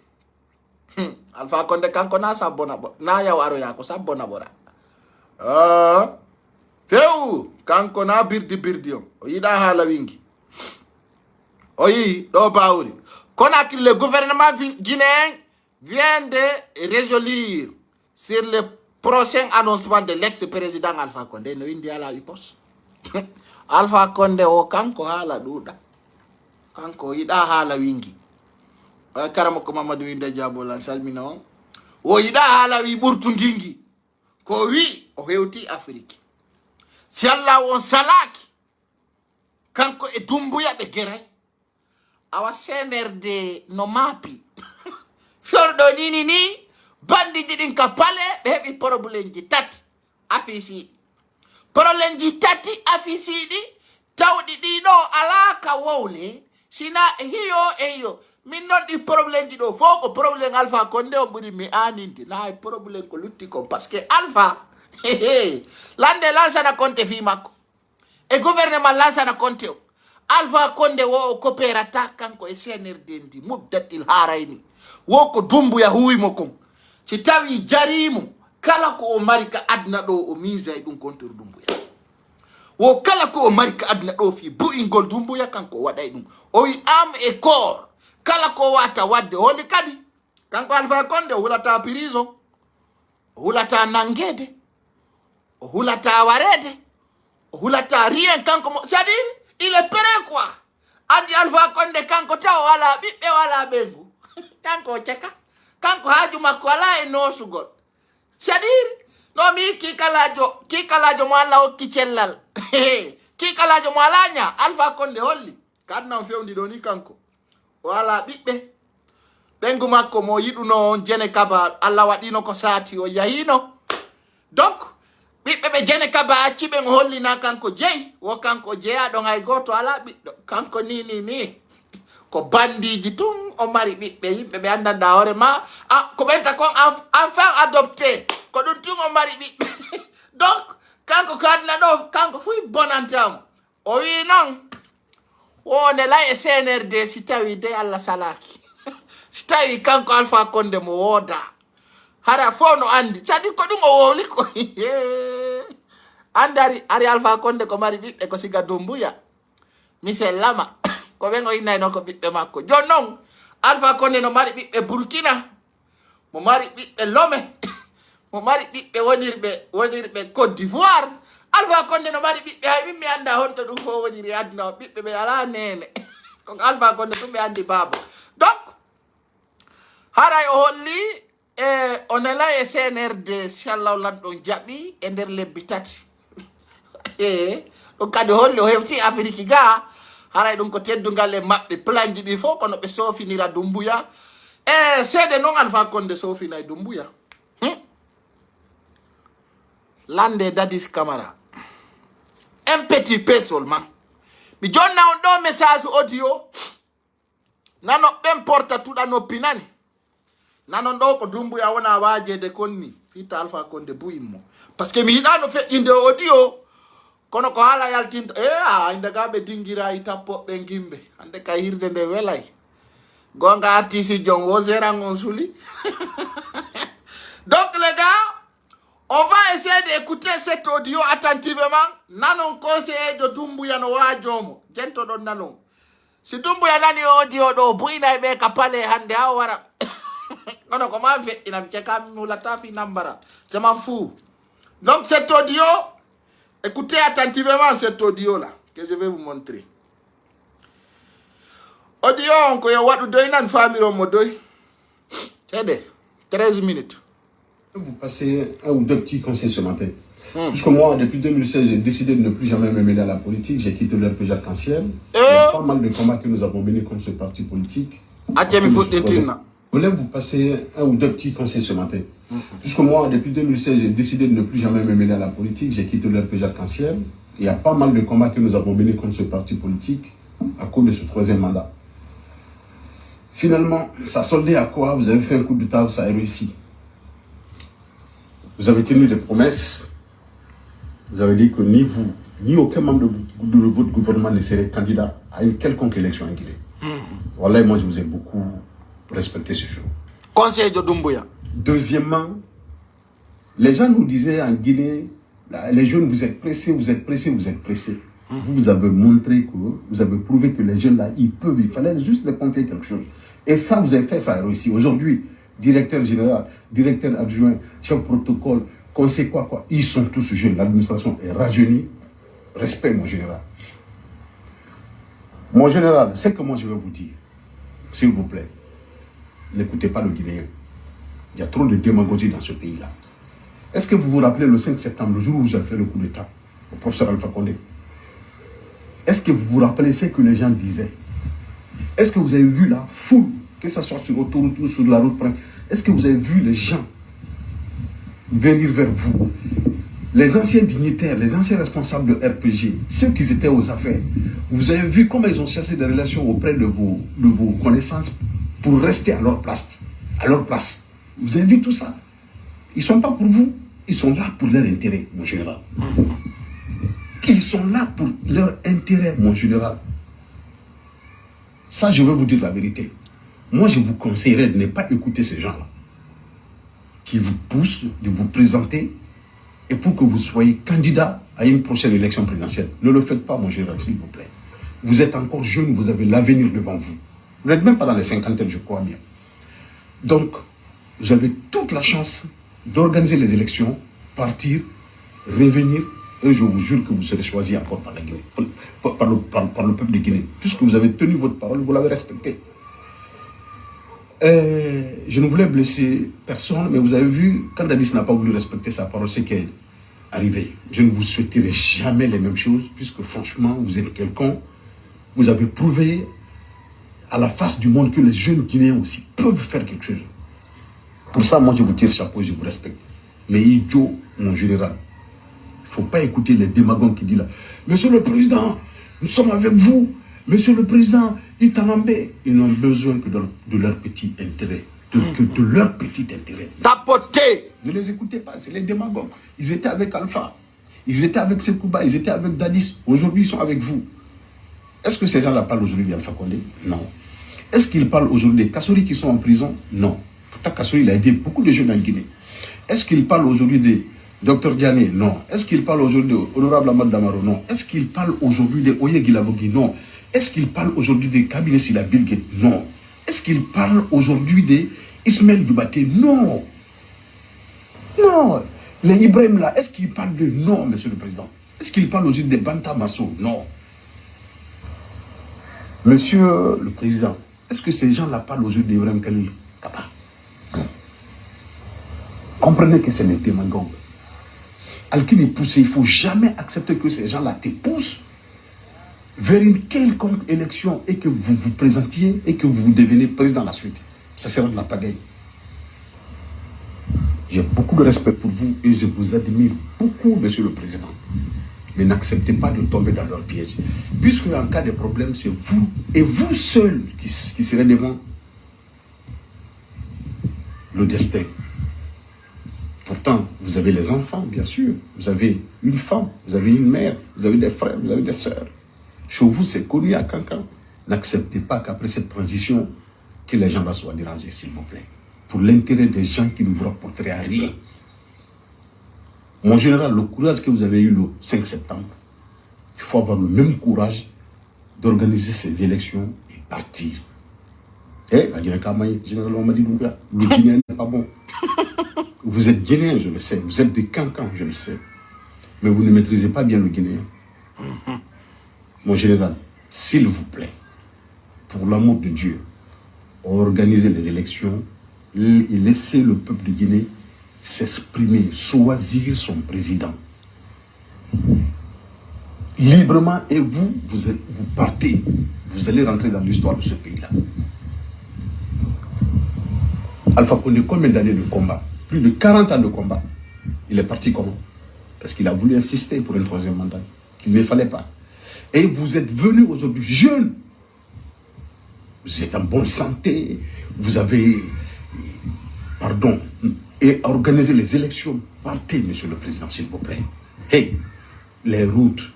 Alpha Condé kanko na sabbona na yaw aroya ko sabbona ɓora few kanko na birdi on o yiɗa haala wingi o yi ɗo bawuri Conakry le gouvernement guinéen vient de résoudre sur le prochain annoncement de l'ex-président Alpha Condé no windi ala wipos Alpha Condé o kanko haala ɗuɗa kanko yiɗa haala wingi karama ko Mamadou Winde Diabolan salmina on o yiɗa haala wi ɓurtu gingi ko wi o hewti Afrique si Allah on salaki kanko e Doumbouya ɓe geray awa CNRD no maapi fiorɗo ni bandi ɗiɗin ka pale ɓe heɓi probléme ji tati afisiɗi tawɗi ɗiɗo ala ka wowle sina hiyo eyo min non di problème di do foko problème Alpha Condé o buri mi anindi la problème ko lutti ko parce que Alpha lande lansana Conté fi makko e gouvernement lansana Conté o Alpha Condé wo coopérata kanko e CNRD ndi muddatil harayni wo ko dumbu ya huwimo kon si tawi jarimo kala ko o mari ka adna do o mise e dum contre dumbuya wo kala ko o mari ka adna do fi bu'ingol dumbuya kanko waday dum o wi am e corps kala ko wata wadde holi kadi kanko Alpha Condé hulata prison hulata nangede hulata warede hulata rien kanko c'est-à-dire il est prêt quoi andi Alpha Condé kanko taw wala bibbe wala bengu kanko cheka kanko haju makwala e no sugol c'est-à-dire no mi kikalajo mo alla o kicellal kikalajo mo alanya Alpha Condé holli kadna fewndi do ni kanko wala bibbe bengu makko mo yiduno jene kaba alla wadino ko sati o yahino donc bibbe be jene kaba acci be hollina kanko jeyi wo kanko jeya do ngay goto ala biddo kanko ni ko bandiji tun o mari bibbe yimbe be andanda hore ma ko benta kon enfant adopté ko dun tun o mari bibbe donc kanko kadna do kanko fuy bonantam o wi non wone la e CNRD si tawi de alla salaki si tawi kanko Alpha Condé mo woda hara fono andi sadi ko dum o woli ko andari ari Alpha Condé ko mari bibbe ko siga dumbuya misel lama ko bengo inay no ko bibbe makko jonnon Alpha Condé no mari bibbe Burkina mo mari bibbe Lomé mo mari bibbe wonirbe Côte d'Ivoire Alpha Condé no mari bibbe hay mi anda honto dum fo woniri adna bibbe be ala nene ko Alpha Condé tumbe andi baba donc haray o holli onela e CNRD inshallah landon jabi e der lebbi tati donc kadi holli o hewti Afrique ga haray dum ko teddungal e mabbe planji di fo kono be sofinira dumbuya sede non Alpha Condé sofina e dumbuya lande Dadis Camara un petit peu seulement mi jonna on do message audio nano importa tuda no pinani nanon do ko dumbuya wona waje de konni fita Alpha Condé buyimmo parce que mi yidano feddinde audio kono ko hala yaltinta inde gabe dingira itappo be gimbe ande ka hirde de welay gonga artiste jon wo zerangon suli donc les gars on va essayer d'écouter cet audio attentivement nanon conseiller de dumbuya no wajomo jento don nanon si dumbuya nani audio do buina be ka pale hande ha wara kono ko ma fe ina mcheka mula tafi nambara c'est m'en fou donc cet audio écoutez attentivement cet audio là que je vais vous montrer audio on ko yo wadu doy nan famiro mo doy tede 13 minutes. Vous passez un ou deux petits conseils ce matin. Puisque moi, depuis 2016, j'ai décidé de ne plus jamais me mêler à la politique. J'ai quitté le RPG Arc-en-Ciel. Il y a pas mal de combats que nous avons menés contre ce parti politique. Je voulais vous passer un ou deux petits conseils ce matin. Puisque moi, depuis 2016, j'ai décidé de ne plus jamais me mêler à la politique. J'ai quitté le RPG Arc-en-Ciel. Il y a pas mal de combats que nous avons menés contre ce parti politique à cause de ce troisième mandat. Finalement, ça soldait à quoi? Vous avez fait un coup de table, ça a réussi. Vous avez tenu des promesses. Vous avez dit que ni vous, ni aucun membre de votre gouvernement ne serait candidat à une quelconque élection en Guinée. Voilà, moi je vous ai beaucoup respecté ce jour. Conseil de Dumbuya. Deuxièmement, les gens nous disaient en Guinée, les jeunes, vous êtes pressés, vous êtes pressés, vous êtes pressés. Vous avez montré que, vous avez prouvé que les jeunes là, ils peuvent, il fallait juste les compter quelque chose. Et ça, vous avez fait, ça a réussi. Aujourd'hui, directeur général, directeur adjoint, chef protocole, conseil quoi, ils sont tous jeunes. L'administration est rajeunie. Respect, mon général. Mon général, c'est que moi je vais vous dire, s'il vous plaît, n'écoutez pas le Guinéen. Il y a trop de démagogie dans ce pays-là. Est-ce que vous vous rappelez le 5 septembre, le jour où vous avez fait le coup d'État au professeur Alpha Condé? Est-ce que vous vous rappelez ce que les gens disaient? Est-ce que vous avez vu la foule, que ce soit sur l'autoroute ou sur la route, est-ce que vous avez vu les gens venir vers vous les anciens dignitaires, les anciens responsables de RPG, ceux qui étaient aux affaires, vous avez vu comment ils ont cherché des relations auprès de vos connaissances pour rester à leur place. Vous avez vu tout ça? Ils ne sont pas pour vous, ils sont là pour leur intérêt, mon général. Ils sont là pour leur intérêt, mon général. Ça, je vais vous dire la vérité. Moi, je vous conseillerais de ne pas écouter ces gens-là qui vous poussent de vous présenter et pour que vous soyez candidat à une prochaine élection présidentielle. Ne le faites pas, mon général, s'il vous plaît. Vous êtes encore jeune, vous avez l'avenir devant vous. Vous n'êtes même pas dans les cinquantaines, je crois bien. Donc, vous avez toute la chance d'organiser les élections, partir, revenir, et je vous jure que vous serez choisi encore par la Guinée, par le peuple de Guinée. Puisque vous avez tenu votre parole, vous l'avez respectée. Je ne voulais blesser personne, mais vous avez vu, quand Dadis n'a pas voulu respecter sa parole, c'est qu'elle est arrivée. Je ne vous souhaiterai jamais les mêmes choses, puisque franchement, vous êtes quelqu'un, vous avez prouvé à la face du monde que les jeunes Guinéens aussi peuvent faire quelque chose. Pour ça, moi, je vous tire le chapeau, je vous respecte. Mais idiot, mon général, il ne faut pas écouter les démagogues qui disent là, Monsieur le Président, nous sommes avec vous. Monsieur le Président, Itanambé, ils n'ont besoin que de leur petit intérêt. De leur petit intérêt. Tapoter. Ne les écoutez pas, c'est les démagogues. Ils étaient avec Alpha, ils étaient avec Sekouba, ils étaient avec Dadis. Aujourd'hui, ils sont avec vous. Est-ce que ces gens-là parlent aujourd'hui d'Alpha Condé? Non. Est-ce qu'ils parlent aujourd'hui des Kassori qui sont en prison? Non. Pourtant, Kassori, il a aidé beaucoup de jeunes en Guinée. Est-ce qu'ils parlent aujourd'hui des Dr Diané? Non. Est-ce qu'il parle aujourd'hui de Honorable Ahmad Damaro? Non. Est-ce qu'il parle aujourd'hui de Oye Guilavogi? Non. Est-ce qu'il parle aujourd'hui de Kabine Sila Bilgate? Non. Est-ce qu'il parle aujourd'hui de Ismaël Dubaté? Non. Non. Les Ibrahim là, est-ce qu'il parle de non, Monsieur le Président? Est-ce qu'il parle aujourd'hui de Banta Masso? Non. Monsieur le Président, est-ce que ces gens-là parlent aujourd'hui d'Ibrahim Khalil Kaba? Non. Comprenez que c'est les démagogues. Alkini poussé, il ne faut jamais accepter que ces gens-là te poussent vers une quelconque élection et que vous vous présentiez et que vous devenez président à la suite. Ça sera de la pagaille. J'ai beaucoup de respect pour vous et je vous admire beaucoup, Monsieur le Président. Mais n'acceptez pas de tomber dans leur piège. Puisque en cas de problème, c'est vous et vous seul qui serez devant le destin. Pourtant, vous avez les enfants, bien sûr. Vous avez une femme, vous avez une mère, vous avez des frères, vous avez des sœurs. Chez vous, c'est connu à Cancan. N'acceptez pas qu'après cette transition, que les gens là soient dérangés, s'il vous plaît. Pour l'intérêt des gens qui ne vous rapporteraient à rien. Mon général, le courage que vous avez eu le 5 septembre, il faut avoir le même courage d'organiser ces élections et partir. La Guinée-Kamaï, général, on m'a dit, le Guinéen n'est pas bon. Vous êtes Guinéen, je le sais. Vous êtes de Cancan, je le sais. Mais vous ne maîtrisez pas bien le Guinéen. Mon général, s'il vous plaît, pour l'amour de Dieu, organisez les élections et laissez le peuple de Guinée s'exprimer, choisir son président. Librement, et vous partez. Vous allez rentrer dans l'histoire de ce pays-là. Alpha Condé, combien d'années de combat? Plus de 40 ans de combat. Il est parti comment? Parce qu'il a voulu insister pour un troisième mandat, qu'il ne fallait pas. Et vous êtes venu aujourd'hui jeune. Vous êtes en bonne santé. Vous avez, et organisé les élections. Partez, Monsieur le Président, s'il vous plaît. Hey, les routes,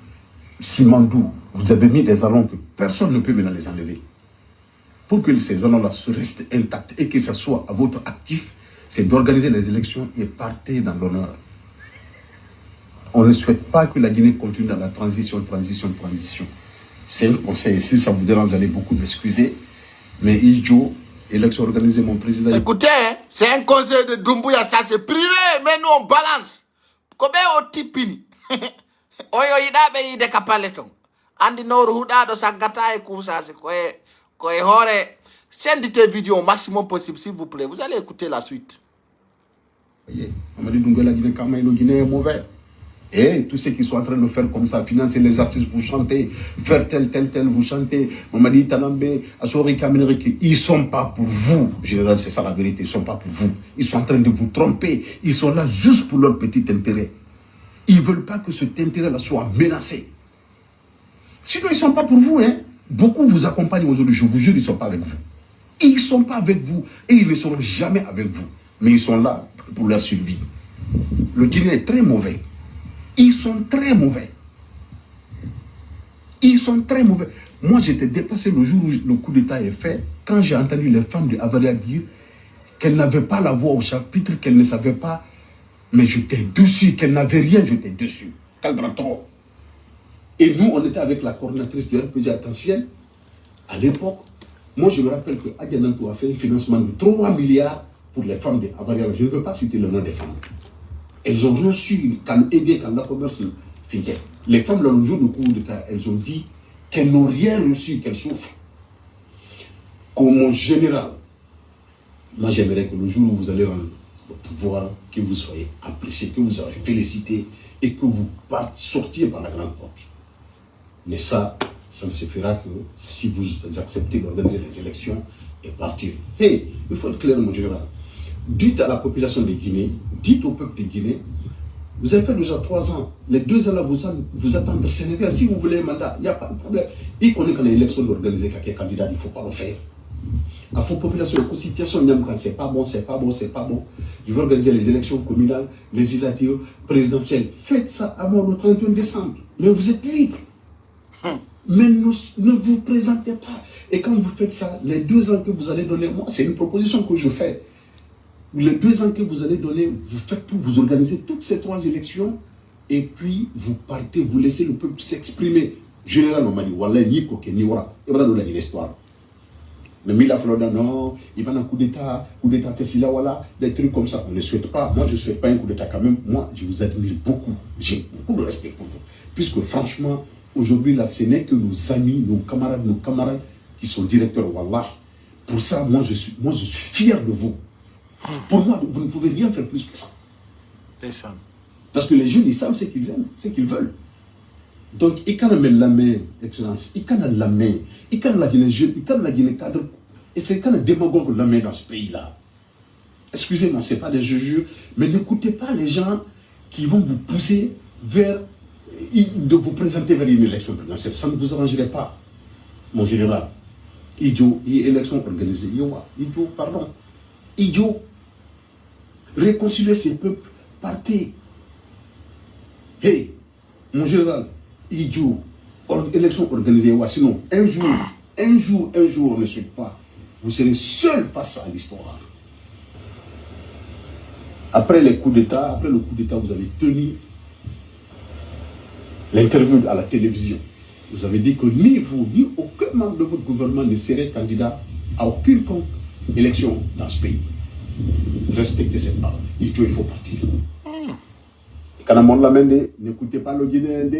Simandou, vous avez mis des jalons que personne ne peut maintenant les enlever. Pour que ces jalons-là restent intacts et que ce soit à votre actif, c'est d'organiser les élections et partez dans l'honneur. On ne souhaite pas que la Guinée continue dans la transition. C'est un conseil. Si ça vous dérange, vous allez beaucoup m'excuser. Mais Idjo, élection organisée, mon président. Écoutez, c'est un conseil de Doumbouya, ça c'est privé, mais nous on balance. Kobe o tipini. Oyo yidabe yide kapaleton. Andi noru hudado sagata e kusase koe hore. Sendez tes vidéos au maximum possible, s'il vous plaît. Vous allez écouter la suite. Voyez, on m'a dit que la Guinée, le Guinée est mauvais. Et tous ceux qui sont en train de faire comme ça, financer les artistes, vous chantez, faire tel, vous chantez. On m'a dit, Tanambé, Asori Kameneriki, ils ne sont pas pour vous. Général, c'est ça la vérité, ils ne sont pas pour vous. Ils sont en train de vous tromper. Ils sont là juste pour leur petit intérêt. Ils ne veulent pas que cet intérêt-là soit menacé. Sinon, ils ne sont pas pour vous. Hein. Beaucoup vous accompagnent aujourd'hui, je vous jure, ils ne sont pas avec vous. Ils ne sont pas avec vous et ils ne seront jamais avec vous. Mais ils sont là pour leur survie. Le Guinée est très mauvais. Ils sont très mauvais. Ils sont très mauvais. Moi, j'étais dépassé le jour où le coup d'État est fait, quand j'ai entendu les femmes de Avaria dire qu'elles n'avaient pas la voix au chapitre, qu'elles ne savaient pas. Mais j'étais dessus, qu'elles n'avaient rien, j'étais dessus. Caldrato. Et nous, on était avec la coordinatrice du RPG Arc-en-Ciel. À l'époque, moi, je me rappelle que Adianantou a fait un financement de 3 milliards pour les femmes de Avaria. Je ne veux pas citer le nom des femmes. Elles ont reçu, quand aidé, quand la commerce finit. Les femmes, le jour du coup d'État, elles ont dit qu'elles n'ont rien reçu, qu'elles souffrent. Comme général, moi j'aimerais que le jour où vous allez rendre le pouvoir, que vous soyez apprécié, que vous soyez félicité et que vous sortiez par la grande porte. Mais ça ne se fera que si vous acceptez d'organiser les élections et partir. Hey, il faut être clair, mon général. Dites à la population de Guinée, dites au peuple de Guinée, vous avez fait déjà 3 ans, les 2 ans là, vous attendez au Sénégal. Si vous voulez un mandat, il n'y a pas de problème. Et qu'on est quand l'élection d'organiser quelqu'un candidat, il ne faut pas le faire. À la population, la situation, c'est pas bon, c'est pas bon, c'est pas bon. Je veux organiser les élections communales, législatives, présidentielles. Faites ça avant le 31 décembre. Mais vous êtes libre. Mais ne vous présentez pas. Et quand vous faites ça, les 2 ans que vous allez donner, moi, c'est une proposition que je fais. Les 2 ans que vous allez donner, vous faites tout, vous organisez toutes ces 3 élections, et puis vous partez, vous laissez le peuple s'exprimer. Général, on m'a dit, voilà, ni coquet, ni voilà. Et voilà, on a dit l'histoire. Mais Mila Floda, non, il va un coup d'État, Tessila, voilà, des trucs comme ça. On ne souhaite pas. Moi, je ne souhaite pas un coup d'État quand même. Moi, je vous admire beaucoup. J'ai beaucoup de respect pour vous. Puisque franchement, aujourd'hui, là, ce n'est que nos amis, nos camarades qui sont directeurs, wallah. Pour ça, moi, je suis fier de vous. Pour moi, vous ne pouvez rien faire plus que ça. C'est ça. Parce que les jeunes, ils savent ce qu'ils aiment, ce qu'ils veulent. Donc, ils can't mettre la main, excellence. Ils can't la main. Ils can't la Guinée jeune, ils can't la Guinée cadre. Et c'est quand même démagogue la main dans ce pays-là. Excusez-moi, ce n'est pas des jeux, mais n'écoutez pas les gens qui vont vous pousser vers, de vous présenter vers une élection présidentielle. Ça ne vous arrangerait pas, mon général. Idiot, élection organisée. Idiot, pardon. Idiot. Réconcilier ces peuples, partez. Hey, mon général, idiot, élection organisée, sinon, un jour, on ne suit pas. Vous serez seul face à l'histoire. Après le coup d'État, vous avez tenu l'interview à la télévision. Vous avez dit que ni vous, ni aucun membre de votre gouvernement ne serait candidat à aucune élection dans ce pays. Respectez cette parole. Il faut partir. N'écoutez pas le Guinéen,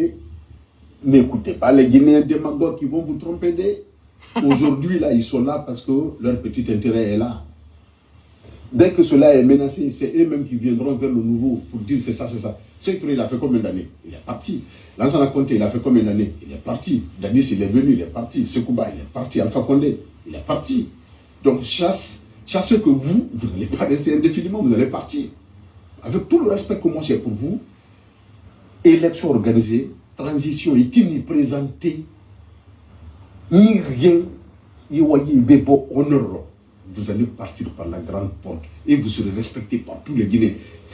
n'écoutez pas les Guinéens démagogues qui vont vous tromper. Aujourd'hui, là, ils sont là parce que leur petit intérêt est là. Dès que cela est menacé, c'est eux-mêmes qui viendront vers le nouveau pour dire c'est ça, c'est ça. C'est il a fait combien d'années? Il est parti. Lansana Conté, il a fait combien d'années? Il est parti. Dadis, il est venu, il est parti. Sekouba, il est parti. Alpha Condé, il est parti. Donc, chassez que vous n'allez pas rester indéfiniment, vous allez partir. Avec tout le respect que moi j'ai pour vous, élection organisée, transition et qui n'y présentait ni rien, ni voyez bébo honneur. Vous allez partir par la grande porte et vous serez respecté par tous les Guinéens.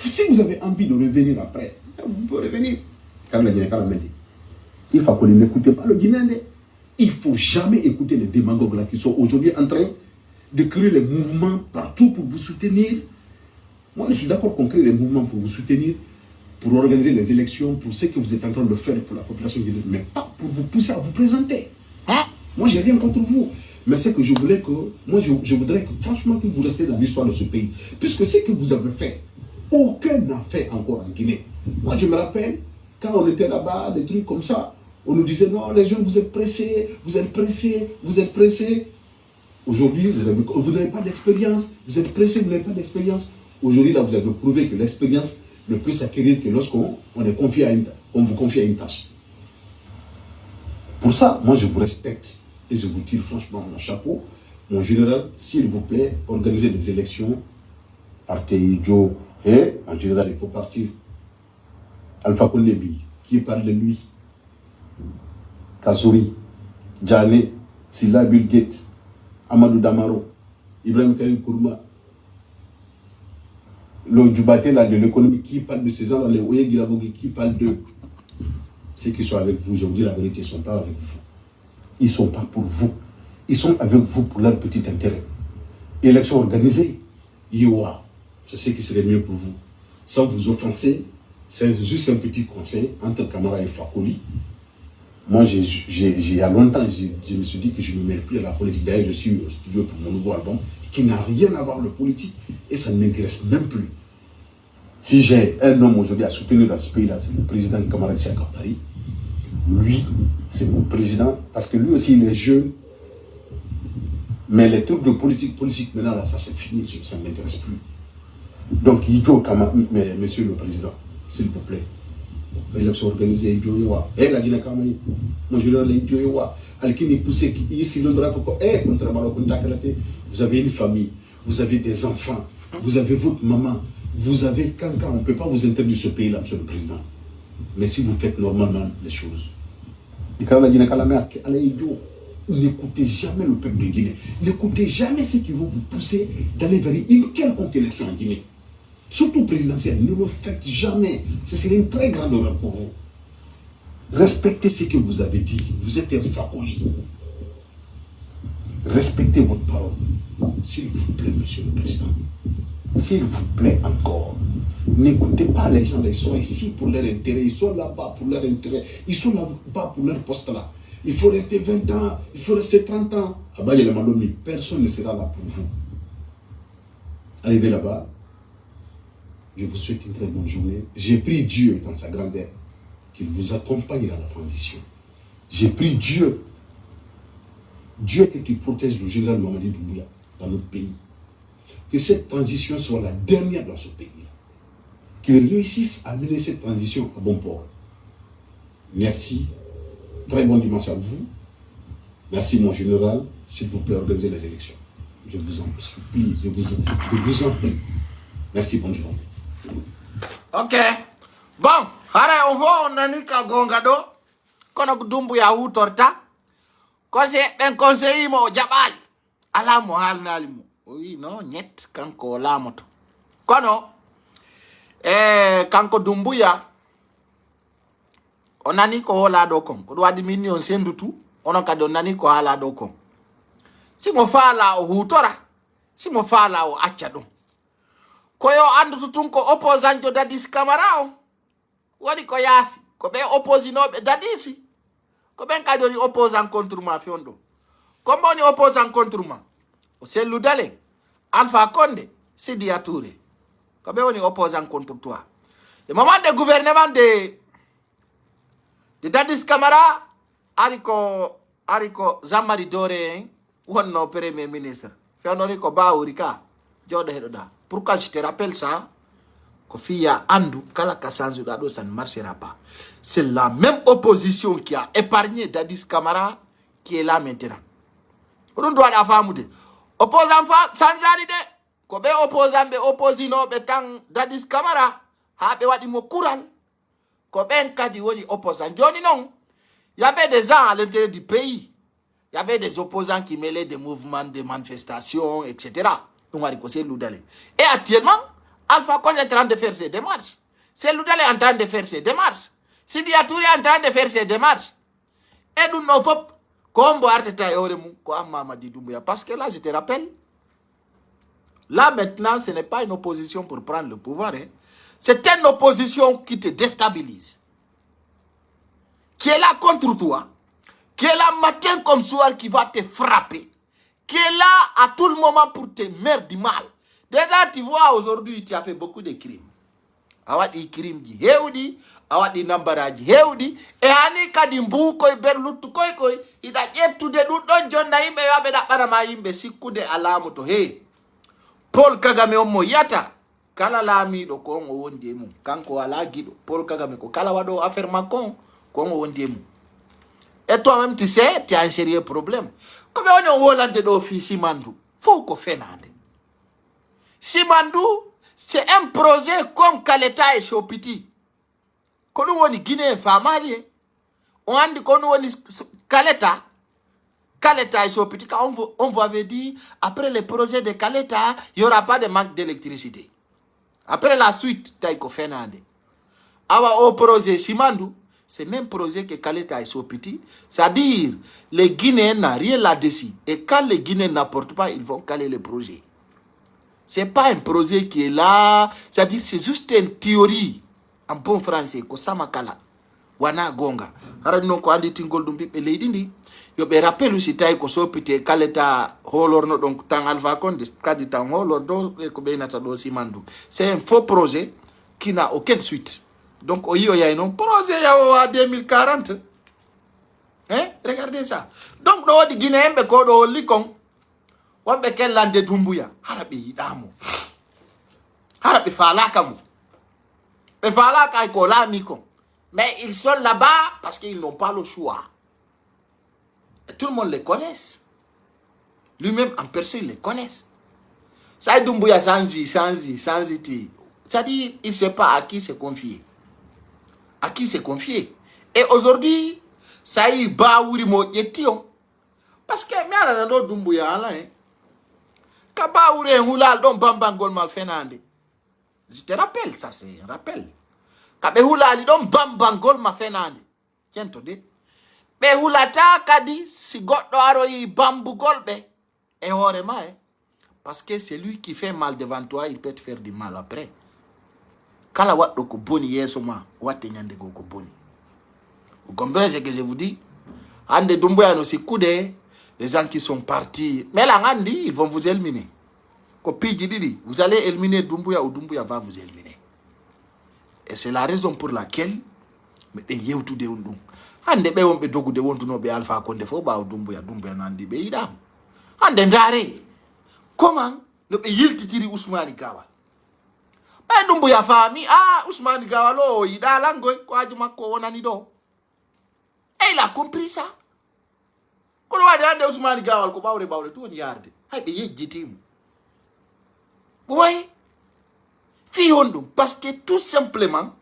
Si vous avez envie de revenir après, vous pouvez revenir. Il faut qu'on n'écoute pas le Guinéen. Il ne faut jamais écouter les démagogues là qui sont aujourd'hui en train de créer les mouvements partout pour vous soutenir. Moi, je suis d'accord qu'on crée des mouvements pour vous soutenir, pour organiser les élections, pour ce que vous êtes en train de faire pour la population guinéenne, mais pas pour vous pousser à vous présenter. Moi, j'ai rien contre vous. Mais c'est que je voulais que, moi, je voudrais que, franchement, que vous restiez dans l'histoire de ce pays. Puisque ce que vous avez fait, aucun n'a fait encore en Guinée. Moi, je me rappelle, quand on était là-bas, des trucs comme ça, on nous disait, non, les jeunes, vous êtes pressés, vous êtes pressés, vous êtes pressés. Aujourd'hui, vous n'avez pas d'expérience, vous êtes pressés, vous n'avez pas d'expérience. Aujourd'hui, là, vous avez prouvé que l'expérience ne peut s'acquérir que lorsqu'on est confié à on vous confie à une tâche. Pour ça, moi, je vous respecte et je vous tire franchement mon chapeau. Mon général, s'il vous plaît, organisez des élections. Partez, Joe, et en général, il faut partir. Alpha Kondebi, qui parle de lui, Kassouri, Djane, Silla Bill Gates, Amadou Damaro, Ibrahim Karim Kourma, le Djoubaté là, de l'économie, qui parle de ces gens-là, les Oye Gilavogi, qui parle de ceux qui sont avec vous, je vous dis la vérité, ils ne sont pas avec vous. Ils ne sont pas pour vous. Ils sont avec vous pour leur petit intérêt. Élection organisée, Yoa, je sais qu'il serait mieux pour vous. Sans vous offenser, c'est juste un petit conseil entre Camara et Fakoli. Moi, il y a longtemps, je me suis dit que je ne me mêle plus à la politique. D'ailleurs, je suis au studio pour mon nouveau album, qui n'a rien à voir avec la politique, et ça ne m'intéresse même plus. Si j'ai un homme aujourd'hui à soutenir dans ce pays-là, c'est le président Camara Siakantari. Lui, c'est mon président, parce que lui aussi, il est jeune. Mais les trucs de politique maintenant, là, ça c'est fini, ça ne m'intéresse plus. Donc, monsieur le président, s'il vous plaît, l'élection organisée, moi je leur ai dit, vous avez une famille, vous avez des enfants, vous avez votre maman, vous avez quelqu'un, on ne peut pas vous interdire ce pays-là, monsieur le président. Mais si vous faites normalement les choses, n'écoutez jamais le peuple de Guinée. N'écoutez jamais ceux qui vont vous pousser d'aller vers une quelconque élection en Guinée. Surtout présidentielle, ne le faites jamais. Ce serait une très grande erreur pour vous. Respectez ce que vous avez dit. Vous êtes un Fakoli. Respectez votre parole. S'il vous plaît, monsieur le président. S'il vous plaît encore. N'écoutez pas les gens, ils sont ici pour leur intérêt. Ils sont là-bas pour leur intérêt. Ils sont là-bas pour leur poste-là. Il faut rester 20 ans, il faut rester 30 ans. Personne ne sera là pour vous. Arrivez là-bas, je vous souhaite une très bonne journée. J'ai pris Dieu dans sa grandeur qu'il vous accompagne dans la transition. J'ai pris Dieu que tu protèges le général Mamadi Doumbouya dans notre pays. Que cette transition soit la dernière dans ce pays. Qu'il réussisse à mener cette transition à bon port. Merci. Très bon dimanche à vous. Merci mon général. S'il vous plaît, organisez les élections. Je vous en supplie, je vous en prie. Merci, bonne journée. Ok. Bon, hara on voit on anika gongado. Kono Doumbouya ou torta. Conseil mo jabal. Ala mo hal nalimu. Oui, non, net kanko lamoto. Kono kanko Doumbouya onani ko hola do kon ko wadi minion sendutu onon kadi onani ko hala do kon si mo fala o hutora si mo fala o acca dum ko yo andu tutun ko opposant jo Dadis Camara o wadi ko yasi ko be opposinobe Dadisi ko ben kadi oni opposant contre ma fiondo ko boni opposant contre ma o Cellou Dalein Alpha Condé Sidya Touré ko be oni opposant contre toi le moment de gouvernement de Dadis Camara ariko Jean-Marie Doré wonno premier ministre fenoni ko bawurika jodo hedoda. Pourquoi je te rappelle ça? Kofia Andu kala kasanzu dado ça ne marchera pas. C'est la même opposition qui a épargné Dadis Camara qui est là maintenant. On doit la femme de opposant sanzari de ko be opposant be opposino be tang Dadis Camara ha be wadi mo kural. Ko ben kadi woni opposant joni non. Il y avait des gens à l'intérieur du pays. Il y avait des opposants qui mêlaient des mouvements, des manifestations, etc. Donc, Cellou Dalein. Et actuellement, Alpha Condé est en train de faire ses démarches. Cellou Dalein est en train de faire ses démarches. Sidya Touré est en train de faire ses démarches. Et nous n'avons pas comme Arteta et Oremu, comme Mamadi Doumbouya. Parce que là, je te rappelle, là maintenant, ce n'est pas une opposition pour prendre le pouvoir. Hein. C'est une opposition qui te déstabilise. Qui est là contre toi. Qui est là matin comme soir, qui va te frapper. Qui est là à tout le moment pour te mettre du mal. Déjà, tu vois, aujourd'hui, tu as fait beaucoup de crimes. Awadi crimes di heudi, awadi nambara di heudi, e hani kadi mbuko e berlutu koi, ida jetu de dudon jonna imbe yabe da parama imbe sikude alamu to he. Paul Kagame omo yata, kala lami do kongo wondi mu, kanko alagido, Paul Kagame ko kala wado affaire Macron, kongo wondi mu. Et toi-même, tu sais, tu as un sérieux problème. Comme on est au Hollande d'office, Simandou, faut qu'on fait nade. Simandou, c'est un projet comme Kaleta et Chopiti. kono woni Guinée famali on andi kono woni Kaleta et Sopitika, on vous avait dit, après le projet de Kaleta, il n'y aura pas de manque d'électricité. Après la suite, Taïko Fernande. Awa au projet Simandu, c'est le même projet que Kaleta et Sopiti. C'est-à-dire, les Guinéens n'ont rien là-dessus. Et quand les Guinéens n'apportent pas, ils vont caler le projet. Ce n'est pas un projet qui est là. C'est-à-dire, c'est juste une théorie. En bon français, Kosamakala. Wana Gonga. Haradino ko andi tingol dum bibe leydindi. Yo be rappelu si tay ko sopite Kaleta holorno donc tang Alpha Condé kadi tang holor do ko be nata do Simandu. C'est un faux projet qui n'a aucune suite. Donc o yo yay non projet ya o 2040. Hein? Regardez ça. Donc no di Guinée be ko do likon wambe kellande Dumbuya harabe yidamo. Harabe falaka mu. Be falaka ko la miko. Mais ils sont là-bas parce qu'ils n'ont pas le choix. Et tout le monde les connaît. Lui-même, en personne, il les connaît. Ça y est, Dumbuya Sanzi. C'est-à-dire, il ne sait pas à qui se confier. À qui se confier. Et aujourd'hui, ça y est, Baouri Yetion. Parce que, mais il y a Dumbuya là. Quand Baouri Houlal, donc Bambangol Malfenande. Je te rappelle, ça c'est un rappel. Kabe hula li don bambangol ma fenande. Kento de. Be hulata kadi si goddo aroyi bambugol be. E horema parce que c'est lui qui fait mal devant toi, il peut te faire du mal après. Kala watdo ko boni yeso ma, watte nyande go ko boni. Vous comprenez ce que je vous dis? Ande Dumbuya no sikude, les gens qui sont partis, mais là ngandi, ils vont vous éliminer. Ko piji didi, vous allez éliminer Dumbuya ou Dumbuya va vous éliminer. Et c'est la raison pour laquelle me de yewtu de undum ande be wonbe dogu de wontuno be Alpha Condé fo ba Dumbuya nandi be idam ande ndare comment no be yiltitiri Ousmane Gawal ba Dumbuya fami Ousmane Gawal o ida langoy ko aji makko wonani do et il a compris ça ko wadi ande Ousmane Gawal ko bawre to woni yarde hay be yejjitimu oui. Parce que tout simplement,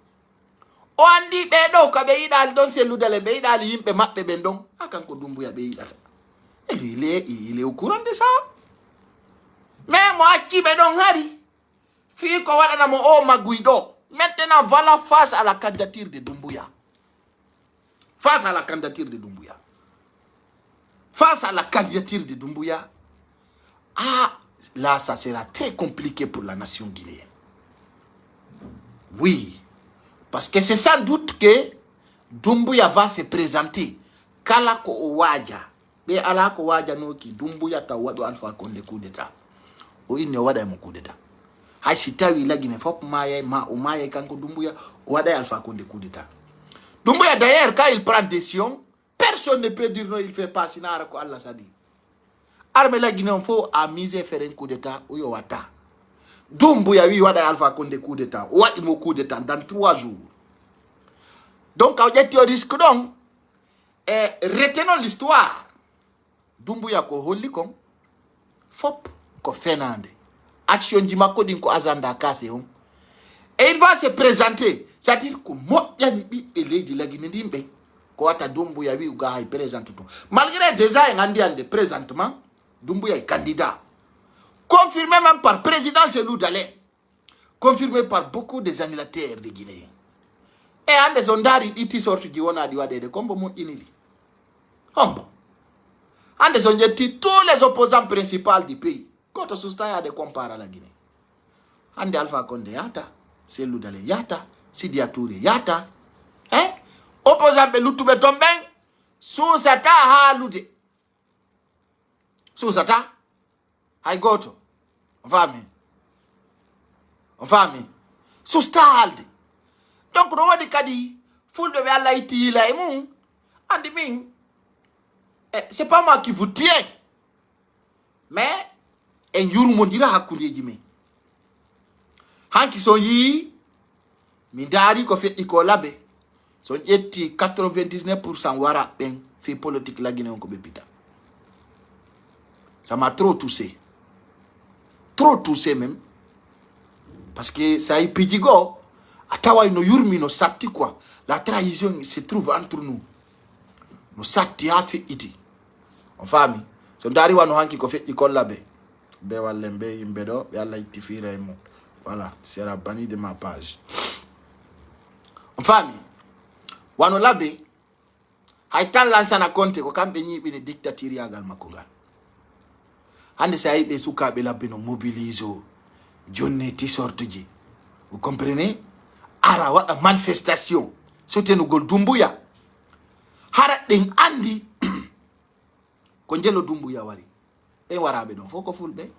on dit bedo ka be idal don se ludale be idal yimbe mabbe bendon akan ko Dumbuya be idata. Et lui il est au courant de ça. Mais moi qui bedon hari fi ko wadana mo o maguido. Maintenant voilà face à la candidature de Dumbuya. Face à la candidature de Dumbuya. Face à la candidature de Dumbuya. Là ça sera très compliqué pour la nation guinéenne. Oui, parce que c'est sans doute que Dumbuya va se présenter. Kala ko owaja, be ala ko waja no ki Dumbuya ta wado Alpha Condé coup d'état. O inni wada mo coup d'état. Hay si tawi lagine fop maye kanko Dumbuya wada Alpha Condé coup d'état. Dumbuya d'ailleurs quand il prend décision, personne ne peut dire non, il fait pas sinara ko Allah sadi. Arme lagine on faut à miser faire un coup d'état ou yo wata. Dumbuya oui wada Alpha Condé coup d'état. Wadi mo coup d'état dans 3 jours. Donc quand il y a risque donc retenons l'histoire. Dumbuya ko holli kon fop ko Fernande. Action jimako din ko azanda kase on. Et il va se présenter, c'est-à-dire que mo yani bi eleji lagine ndimbe ko wata Dumbuya oui uga hay présente tout. Malgré déjà ngandi ande présentement Dumbuya est candidat. Confirmé même par président Selou Dalé. Confirmé par beaucoup des annulateurs de Guinée. Et en des ondari iti sorti qui wona diwade de combo mon inili. Hombo. En des ondeti tous les opposants principaux du pays. Quand on soustaya de comparer à la Guinée. En des Alpha Condé yata, Selou Dalé yata, Sidia Touré yata. Hein? Opposant Beloutoube Tomben, Sousata halude. Sousata. Hay goto. On fami. Sustalde. Donc no wadi kadi fulbe be Allah iti la mum andi min. C'est pas moi qui vous tiens. Mais en yuru mondira hakundeji men. Hanki so yi mi dari ko fe iko labe. So jetti 99% wara ben fi politique la Guinée on ko be pita. Ça m'a trop touché. Trop touché même. Parce que ça y pidigo. Atawa no yurmi no satti quoi. La trahison se trouve entre nous. No satti hafi iti. On fami. So dari wano hanki ko fe ikolla be. Be walle be yimbe do be Allah ittifira e mo. Voilà, sera banni de ma page. On fami. Wano labe haytan lansana konte ko kambe nyibi ni dictature agal makogal. Hande sa yibe sukabe labbe no mobiliso jonne ti sortuji. Vous comprenez? Ara wada manifestation soutenu gol dumbuya hara den andi ko jelo dumbuya wari e warabe don foko fulbe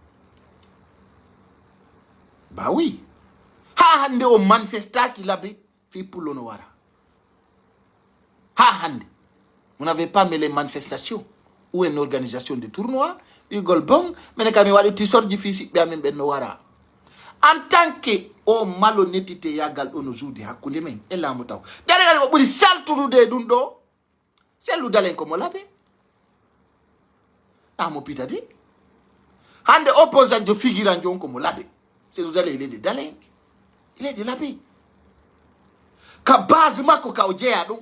bah oui ha hande o manifestaki labe fi pulono wara ha hande vous n'avez pas mis les manifestations ou une organisation de tournoi du gol bon mais kami wadi ti sorji fi si be amen benno wara en tant que o malhonnêteté yagal ono joudi hakkunde men e lamu taw dare gal ko buri saltude dum do selu dalen ko mo labe amo pitade hande opposant jo figurant jo ko mo labe selu dalen il est de labe ka base makko ka o jeya dum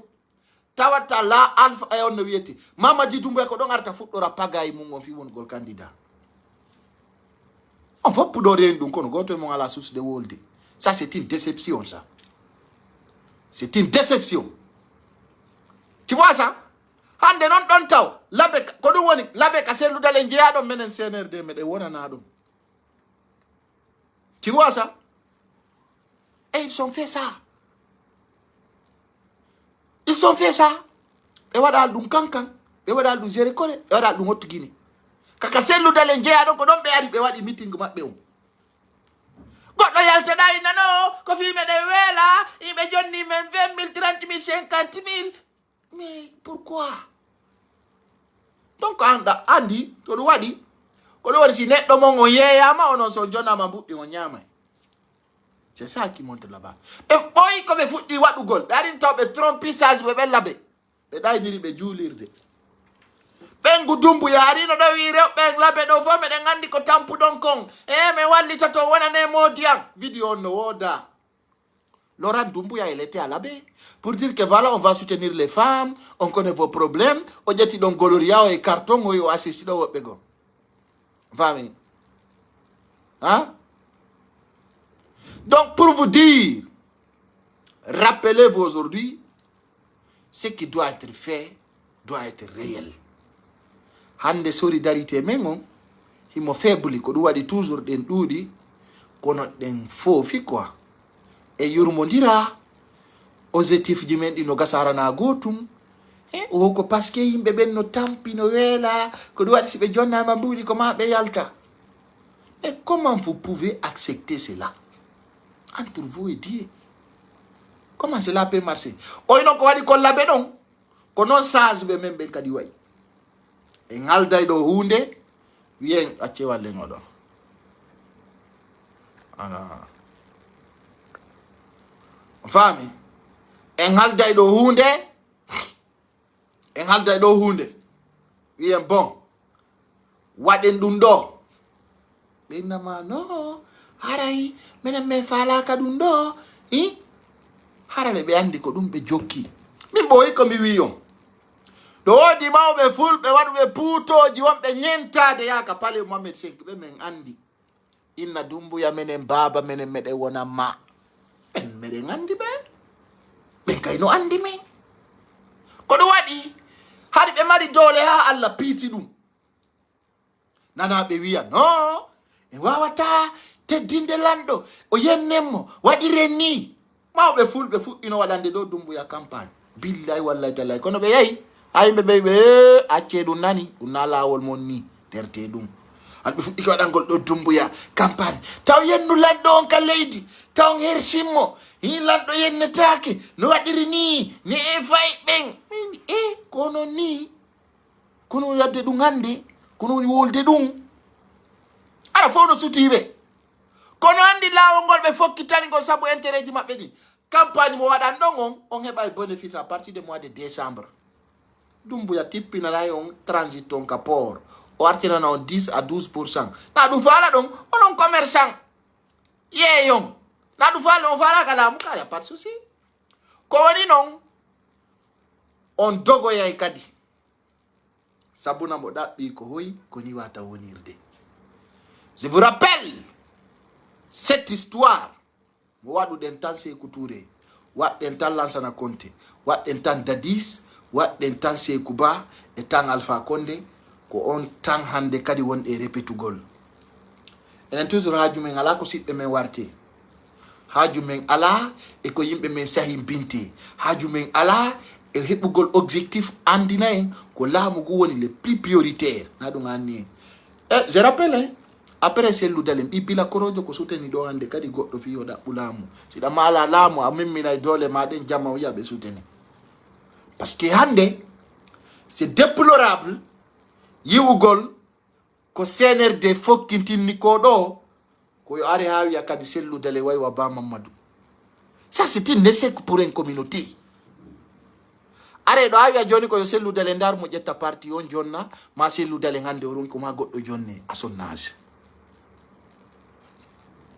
tawata la alpha ay on wieti mama di dumbe ko don arta fuddora pagay mum on fi won gol candidat on va pour donner donc on goto mon à la source de wolde. Ça c'est une déception ça. C'est une déception. Tu vois ça? Hande non don taw labe ko dum woni labe ka selu dalen jeya do menen CNRD me de wona na dum. Tu vois ça? Et ils ont fait ça. Ils ont fait ça. E wada dum kankan, e wada dum zere kore, e wada dum hottu gini. Kaka selu dalen jeya do ko don be ari be wadi meeting mabbe o. Goddo yalta ina no ko fi me de wela ibe jonni men 20 000 30 000 50 000 mais pourquoi donc andi to do wadi si neddo mo ngo yeyama ono so jonna ma buddi ngo nyama c'est ça qui monte là-bas e boy ko be fuddi wadugol darin tawbe trompissage be labe be dai diri be julirde bengu dumbu yari no do wire ben labe do fo me de ngandi ko tampu don kon me walli tato wona ne modiam vidéo no woda Laurent Doumbouya il était à l'abbé pour dire que voilà on va soutenir les femmes on connaît vos problèmes o jeti don goloria et carton o assisi do wobbe go famille hein donc pour vous dire rappelez-vous aujourd'hui ce qui doit être fait doit être réel. Hande solidarité mengo himo faible ko wadi toujours den dudi kono den fofi quoi e yurmondira objectif ji men dino gasara na gotum o ko parce que yimbe ben no tampi no wela ko wadi sibe jonna mabudi ko ma be yalta. Et comment vous pouvez accepter cela entre vous et Dieu? Comment cela peut marcher? O ino ko wadi ko labe don kono saz be men ben kadi way e ngalday do hunde wien acce walle ngodo ana fami e ngalday do hunde wien bon waden dum do be nama no haray menen me fala ka dum do harale be andi ko dum be jokki min boy ko mi wiyo do di mawbe fulbe wadube putoji wonbe nyentade yaka pale Mohamed Senk be men andi inna Doumbouya menen baba menen mede wona ma en meden andi be kayno andi men ko do wadi hari be mari dole ha Allah piti dum nana be wiya no e wawata teddinde lando o yennemmo wadire ni mawbe fulbe fuddino wadande do Doumbouya campagne billahi wallahi taala kono be yayi ay be acce dum nani unala wol mon ni terte dum albe fuddi ko wadangol do Doumbouya campagne taw yennu lando on ka leydi taw hersimmo hi lando yennetaake no wadiri ni e fay ben kono ni kono yadde dum hande kono wolde dum ara fo no sutibe kono andi lawol ngol be fokkitani ngol sabu intérêt ji mabbe di campagne mo wadan don on heba bénéfice à partir du mois de décembre. Doumbouya tippina la on transit on kapor o artina na 10 à 12%. Na dum fala don onon commerçant yeyon Na du fale on fara kala muka ya pas souci. Ko woni non on dogo ya kadi. Sabuna mo dabbi ko hoyi ko ni wata wonirde. Je vous rappelle cette histoire. Mo wadu den tan se kuture. Wat den tan Lansana Conté. Wat den tan Dadis. Wat den tan se Kuba e tan Alpha Condé ko on tan hande kadi won e repetugol. Enen toujours haaju men ala ko sibbe men warte. Haaju men ala e ko yimbe men sahim binti. Haaju men ala e hebugol objectif andina en ko laamu go woni le plus prioritaire na do ngani. Je rappelle après Cellou Dalein ibila korojo ko souteni do hande kadi goddo fi yoda bulamu sida mala laamu amemmina dole ma den jamma wiya be souteni. Parce que hande c'est déplorable yiwugol ko CNRD fokkintini ko do ko yo ari hawi akadi Cellou Dalein way wa ba Mamadou. Ça c'est un échec pour une communauté. Are do hawi joni ko yo Cellou Dalein dar mo jetta parti on jonna ma Cellou Dalein hande oron ko ma goddo jonne à son âge.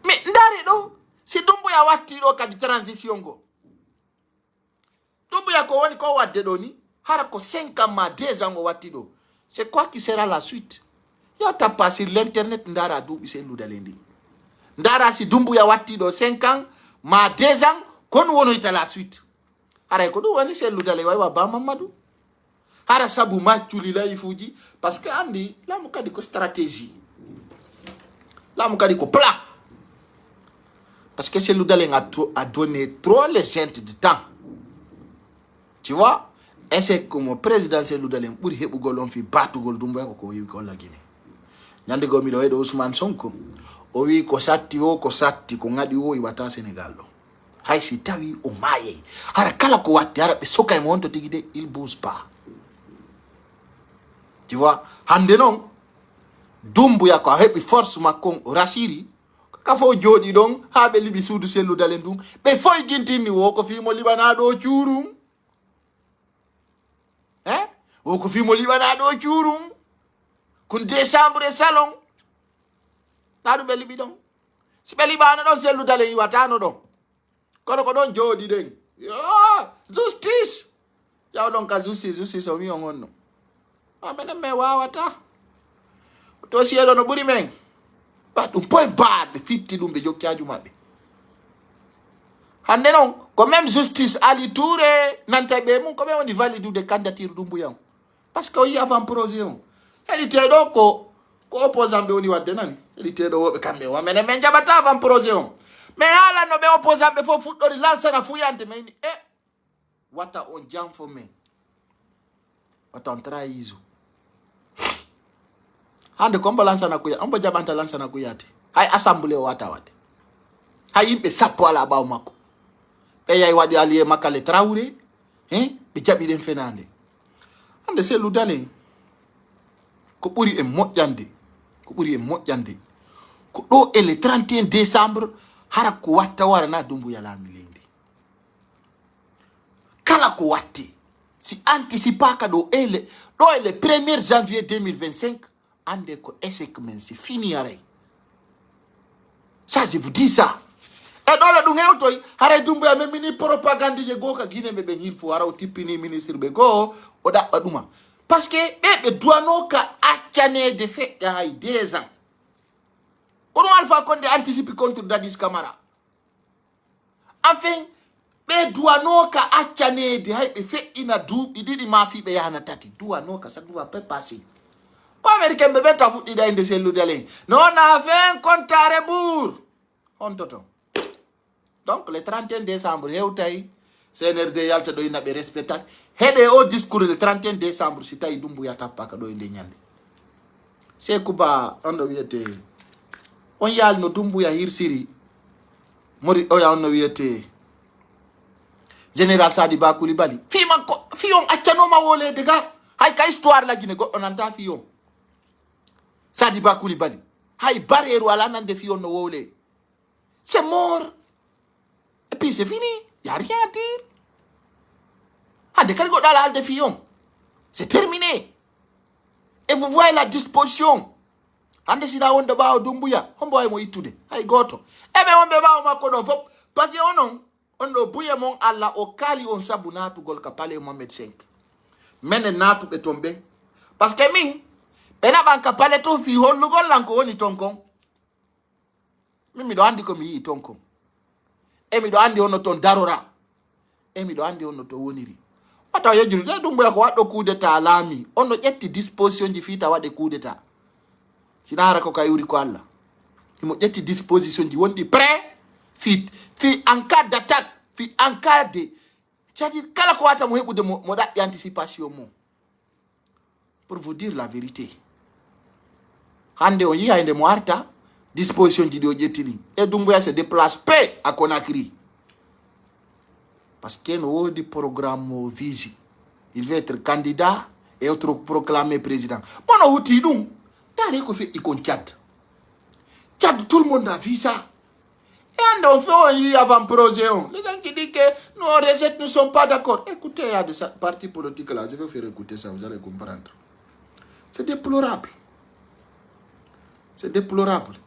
Mais ndari do si dumbu ya watti do kadi transition go. Dumbu ya ko woni ko wadde do ni hara ko 5 ans ma 2 ans go watti do. C'est quoi qui sera la suite? Ya tapa sur l'internet ndara dubi Cellou Dalein ndi. Ndara si dumbu ya watti do 5 ans ma 2 ans kon wono ita la suite. Hara ko do woni Cellou Dalein way wa ba Mamadou. Hara sabu ma tuli la ifuji parce que andi la mu kadi ko stratégie. La mu kadi ko plan. Parce que Cellou Dalein a donné trop les gens de temps. Tu vois? Et c'est comme président Cellou Dalein pour hebugol on fi batugol dumbu ko wi ko la Guinée. Nyande go mi do hedo Ousmane Sonko. O wi ko satti ko ngadi wo iwata Sénégal do. Hay si tawi o maye. Hara kala ko watti hara be soka e monto tigide il bouge pas. Tu vois? Hande non dumbu ya ko hebi force makon o rasiri. Ka fo jodi don ha be libi sudu Cellou Dalein dum be foy gintini wo ko fi mo libana do churum. Wo ko fi mo libana do churum. Kun décembre salon. Na do be libi don. Si be libana don Cellou Dalein watano don. Kono ko don jodi den. Yo, justice. Ya don ka justice o mi on no. Amene me wawata. To si edo no buri men. But un point bad 50 dumbe jokki ajumabe. Hande non, quand même justice Ali Touré nantabe mun comme on dit valide de candidature dumbu yan. Parce que y avant projet on. Eli tedo ko opposant be oni wadde nani. Eli tedo wobe kambe wa mene men jabata avant projet on. Mais ala no be opposant be fo fuddori Lansana fuyante men wata on jam fo men. Wata on trahison. Hande kombo Lansana kuya, ombo jabanta Lansana kuyate. Hay assemblée wata wate. Hay yimbe sappo ala baw makko. Be yay wadi allié Makale Traoré, be jabi den fenande. Hande Cellou Dalein ko buri e moƴƴande. Ko do e le 31 décembre hara ko watta wara na dumbu ya lami lendi. Kala ko watti si anticipa ka do e le 1er janvier 2025 ande ko échec men c'est fini arrêt. Ça je vous dis ça. E dole du ngewtoy hare dumbu ya mini propagande je goka Guinée be nyil fu hara o tipini ministre be go o dabba duma. Parce que be douano ka accane de fait hay 2 ans. On Alpha Condé anticipe contre Dadis Camara. Enfin, be douano ka accane de hay be fait ina du didi mafi be yana tati. Douano ka ça doit pas passer. Ko américain be beta fu dida inde Cellou Dalein. Non a fait un compte à rebours. On toto. Donc le 31 décembre hewtay CNRD yalta do ina be respectat. Hede o discours le 31 décembre si tay dumbu ya tapaka do inde nyande. C'est Kuba on do wiete on yal no dumbu ya hirsiri mori o ya on no wiete Général Sadiba Coulibaly fi on accano ma wole de ga hay ka histoire la Guinée go on anta fi on Sadiba Coulibaly hay barrière ala nan de fi on no wole c'est mort et puis c'est fini y a rien à dire. Ande kali go dala de fi on c'est terminé. Et vous voyez la disposition hande sida wonde bawo Dumbuya hombo ay mo ittude hay goto ebe wonbe bawo makko do fop parce que onon on do buye mon alla o kali on sabu natugol ka pale Mohamed 5 menen natuɓe ton ɓe parce que min ɓe naɓan ka pale ton fi hollugol lanko woni ton kon min miɗo andi ko mi yii ton kon e miɗo andi onno ton darora e miɗo andi onno to woniri wataw yejjude Dumbuya ko waɗɗo coup d'état laami onno ƴetti disposition ji fiita waɗe coup d'état sinara ko kay wuri ko Allah imo ƴetti disposition ji wondi prêt fi en cas d'attaque fi en cas de c'est-à-dire kala ko wata mo heɓude mo ɗaɓɓi anticipation mo pour vous dire la vérité hande on yi hayde mo arta disposition ji ɗi o ƴettini e Dumbuya se déplace paix à Conakry parce que no wodi programme o visi il veut être candidat et autre proclamé président bono huti ɗum dari ko feƴƴi kon Tchad tout le monde a vu ça et on fait on y avant projet les gens qui disent que nos recettes ne sont pas d'accord écoutez il y a des partis politiques là je vais vous faire écouter ça vous allez comprendre c'est déplorable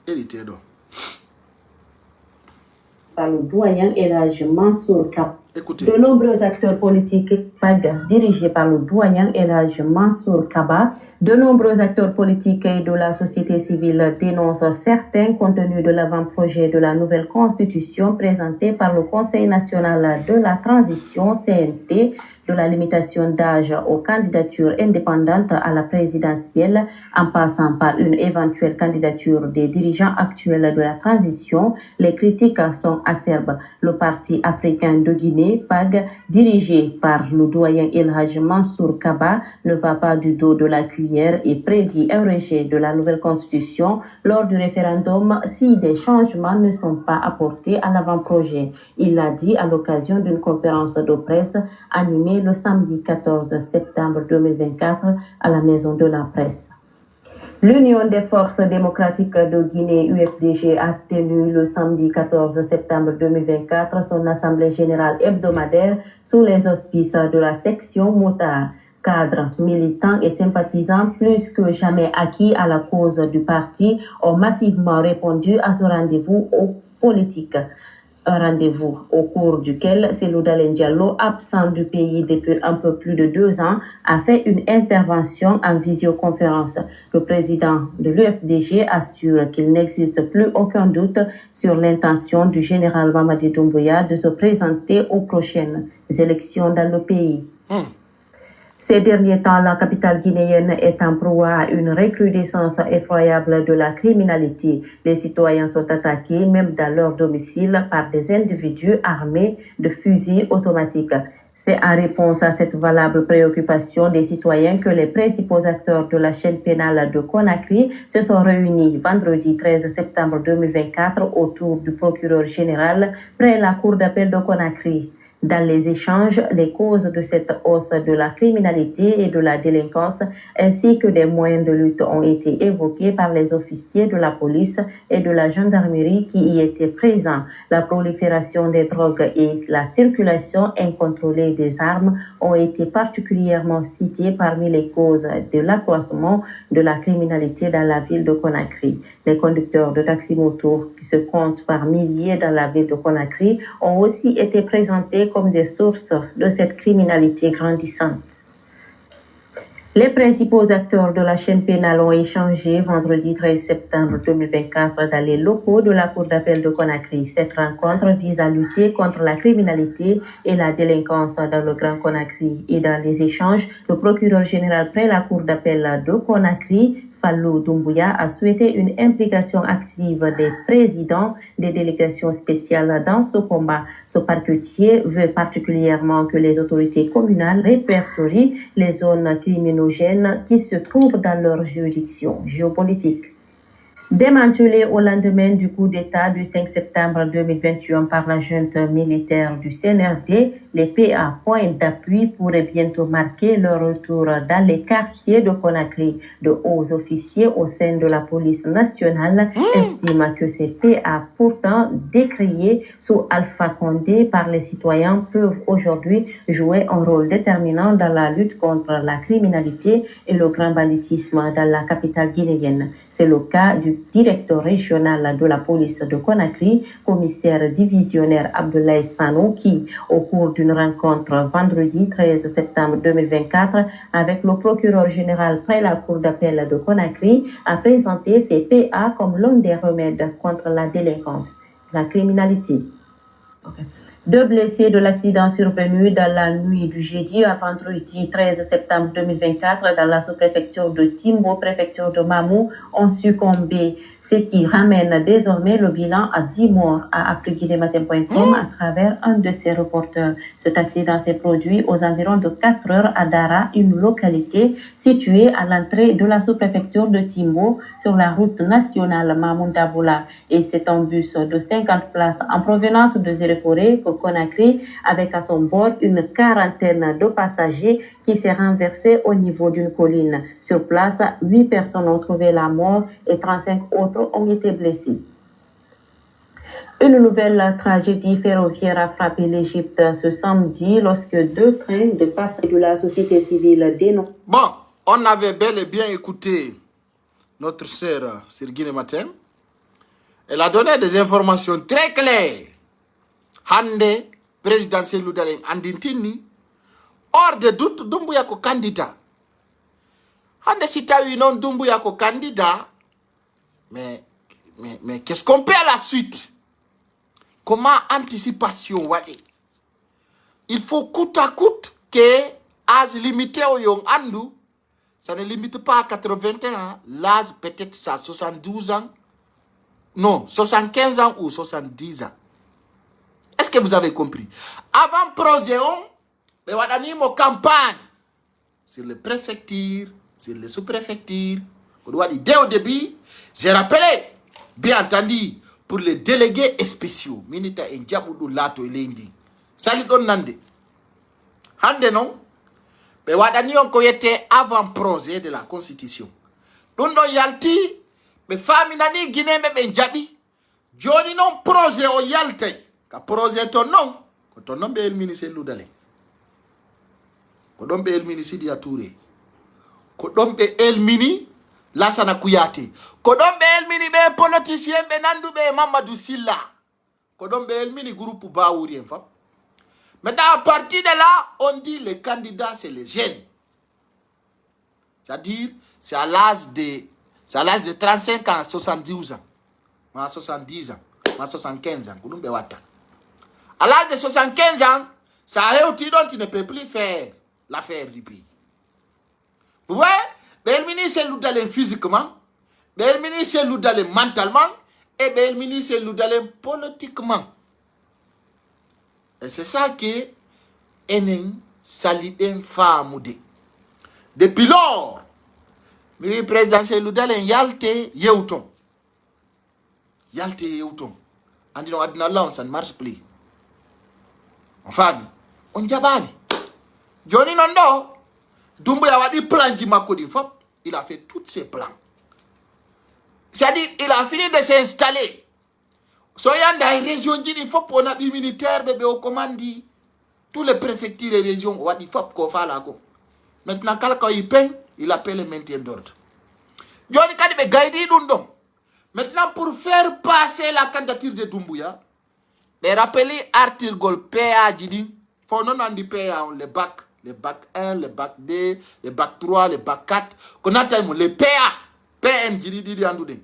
hérité donc par le doyen El Hadj Mansour Kaba. Écoutez. De nombreux acteurs politiques PAG dirigés par le doyen El Hadj Mansour Kaba. De nombreux acteurs politiques et de la société civile dénoncent certains contenus de l'avant-projet de la nouvelle constitution présentée par le Conseil national de la transition CNT, de la limitation d'âge aux candidatures indépendantes à la présidentielle, en passant par une éventuelle candidature des dirigeants actuels de la transition. Les critiques sont acerbes. Le Parti africain de Guinée, PAG, dirigé par le doyen El Hadj Mansour Kaba, ne va pas du dos de la cuillère et prédit un rejet de la nouvelle constitution lors du référendum si des changements ne sont pas apportés à l'avant-projet. Il l'a dit à l'occasion d'une conférence de presse animée le samedi 14 septembre 2024 à la Maison de la Presse. L'Union des forces démocratiques de Guinée, UFDG, a tenu le samedi 14 septembre 2024 son assemblée générale hebdomadaire sous les auspices de la section Motard. Cadres, militants et sympathisants plus que jamais acquis à la cause du parti ont massivement répondu à ce rendez-vous politique. Un rendez-vous au cours duquel Cellou Dalein Diallo, absent du pays depuis un peu plus de 2 ans, a fait une intervention en visioconférence. Le président de l'UFDG assure qu'il n'existe plus aucun doute sur l'intention du général Mamadi Doumbouya de se présenter aux prochaines élections dans le pays. Ces derniers temps, la capitale guinéenne est en proie à une recrudescence effroyable de la criminalité. Les citoyens sont attaqués, même dans leur domicile, par des individus armés de fusils automatiques. C'est en réponse à cette valable préoccupation des citoyens que les principaux acteurs de la chaîne pénale de Conakry se sont réunis vendredi 13 septembre 2024 autour du procureur général près la cour d'appel de Conakry. Dans les échanges, les causes de cette hausse de la criminalité et de la délinquance, ainsi que des moyens de lutte ont été évoqués par les officiers de la police et de la gendarmerie qui y étaient présents. La prolifération des drogues et la circulation incontrôlée des armes ont été particulièrement citées parmi les causes de l'accroissement de la criminalité dans la ville de Conakry. Les conducteurs de taxi-moto, qui se comptent par milliers dans la ville de Conakry, ont aussi été présentés comme des sources de cette criminalité grandissante. Les principaux acteurs de la chaîne pénale ont échangé vendredi 13 septembre 2024 dans les locaux de la Cour d'appel de Conakry. Cette rencontre vise à lutter contre la criminalité et la délinquance dans le Grand Conakry. Et dans les échanges, le procureur général près la Cour d'appel de Conakry, Fallou Doumbouya, a souhaité une implication active des présidents des délégations spéciales dans ce combat. Ce parquetier veut particulièrement que les autorités communales répertorient les zones criminogènes qui se trouvent dans leur juridiction géopolitique. Démantelé au lendemain du coup d'État du 5 septembre 2021 par la junte militaire du CNRD, Les PA, point d'appui, pourraient bientôt marquer leur retour dans les quartiers de Conakry. De hauts officiers au sein de la police nationale estiment que ces PA, pourtant décriés sous Alpha Condé par les citoyens, peuvent aujourd'hui jouer un rôle déterminant dans la lutte contre la criminalité et le grand banditisme dans la capitale guinéenne. C'est le cas du directeur régional de la police de Conakry, commissaire divisionnaire Abdoulaye Sano, qui, au cours d'une rencontre vendredi 13 septembre 2024 avec le procureur général près la cour d'appel de Conakry, a présenté ces PA comme l'un des remèdes contre la délinquance, la criminalité. Okay. 2 blessés de l'accident survenu dans la nuit du jeudi à vendredi 13 septembre 2024 dans la sous-préfecture de Timbo, préfecture de Mamou, ont succombé, ce qui ramène désormais le bilan à 10 morts, a appris guinématin.com à travers un de ses reporters. Cet accident s'est produit aux environs de 4 heures à Dara, une localité située à l'entrée de la sous-préfecture de Timbo sur la route nationale Mamoun-Daboula. Et c'est un bus de 50 places en provenance de Zéréforé pour Conakry avec à son bord une quarantaine de passagers qui s'est renversé au niveau d'une colline. Sur place, 8 personnes ont trouvé la mort et 35 autres ont été blessés. Une nouvelle tragédie ferroviaire a frappé l'Égypte ce samedi lorsque 2 trains de passagers de la société civile dénoncent. Bon, on avait bel et bien écouté notre sœur sur Guinée Matin. Elle a donné des informations très claires. Hande, président Cellou Dalein Andintini, hors de doute, Doumbouya ko candidat. Hande si tawi non Doumbouya ko candidat, mais qu'est-ce qu'on peut à la suite? Comment anticipation wadi? Il faut coûte à coûte que âge limité au Yong Andou, ça ne limite pas à 81 ans, l'âge peut-être ça 72 ans, non, 75 ans ou 70 ans. Est-ce que vous avez compris? Avant Proséon, mais on a mis une campagne sur les préfectures, sur les sous-préfectures. Dès au début, j'ai rappelé, bien entendu, pour les délégués spéciaux, Minita Ndjaboudou Lato et Lendi. Salut Don Nande. Hande non? Mais on a mis un coyote avant Prosé de la Constitution. Dondo Yalti, mais famille nani Guinée, mais Ndjabi. Johnny non Prosé au Yalte. Ka Prosé ton nom, quand ton nom est le ministre Loudale. Quand ton nom est le ministre Diatouré. Quand ton nom est le ministre Lassana Kouyaté. Quand ton nom est le ministre politicien Benandou be Mamadou Silla. Quand ton nom est le ministre groupe Baouri. Maintenant, à partir de là, on dit les candidats, c'est les jeunes. C'est-à-dire, c'est à l'âge de 35 ans, 72 ans. 70 ans, 75 ans. À l'âge de 75 ans, ça a été dont tu ne peux plus faire l'affaire du pays. Vous voyez, le ministre Loudale physiquement, le ministre Loudale mentalement, et le ministre Loudale politiquement. Et c'est ça que Enen Saliden Famoudé. Depuis lors, le président Loudale Yalte Yeuton. Yalte Yeuton. On dit non, ça ne marche plus. Enfin, on jabali. Johnny Nondo, Doumbouya a dit plan du Makodi Fop, il a fait tous ses plans. C'est-à-dire, il a fini de s'installer. Soyant dans les régions, il faut pour un militaire, bébé au commandi. Tous les préfectures et régions, on va dire Fop qu'on fait là. Maintenant, quand il peint, il appelle le maintien d'ordre. Johnny Kadibe Gaidi Dundo. Maintenant, pour faire passer la candidature de Doumbouya, mais rappelez Arthur Gol PA Jidi, faut non on dit PA le bac 1, le bac 2, le bac 3, le bac 4, qu'on a le PA, PM Jidi Didi Andoude.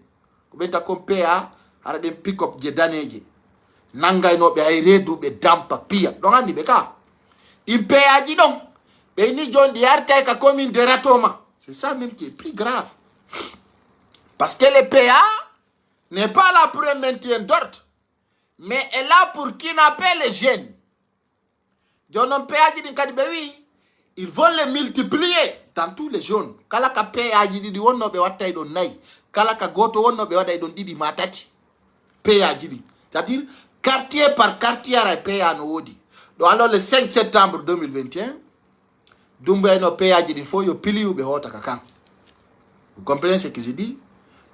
Comment t'as comme PA, à des pick-up de danéji. Nanga no be ay redu be dampa pia. Donc on dit beka. Il PA Jidi donc, mais ni John di Arte ka commune de Ratoma. C'est ça même qui est plus grave. Parce que le PA n'est pas là pour un maintien d'ordre. Mais est là pour kidnapper les jeunes. Ils vont les multiplier dans tous les zones. Kalaka PA dit on no be watay don nay. Kalaka goto on no be watay don didi matati. PA dit. C'est-à-dire quartier par quartier à PA no wodi. Donc alors le 5 septembre 2021, Doumbouya no péage il faut yo pili ou behota kakan. Vous comprenez ce que je dis?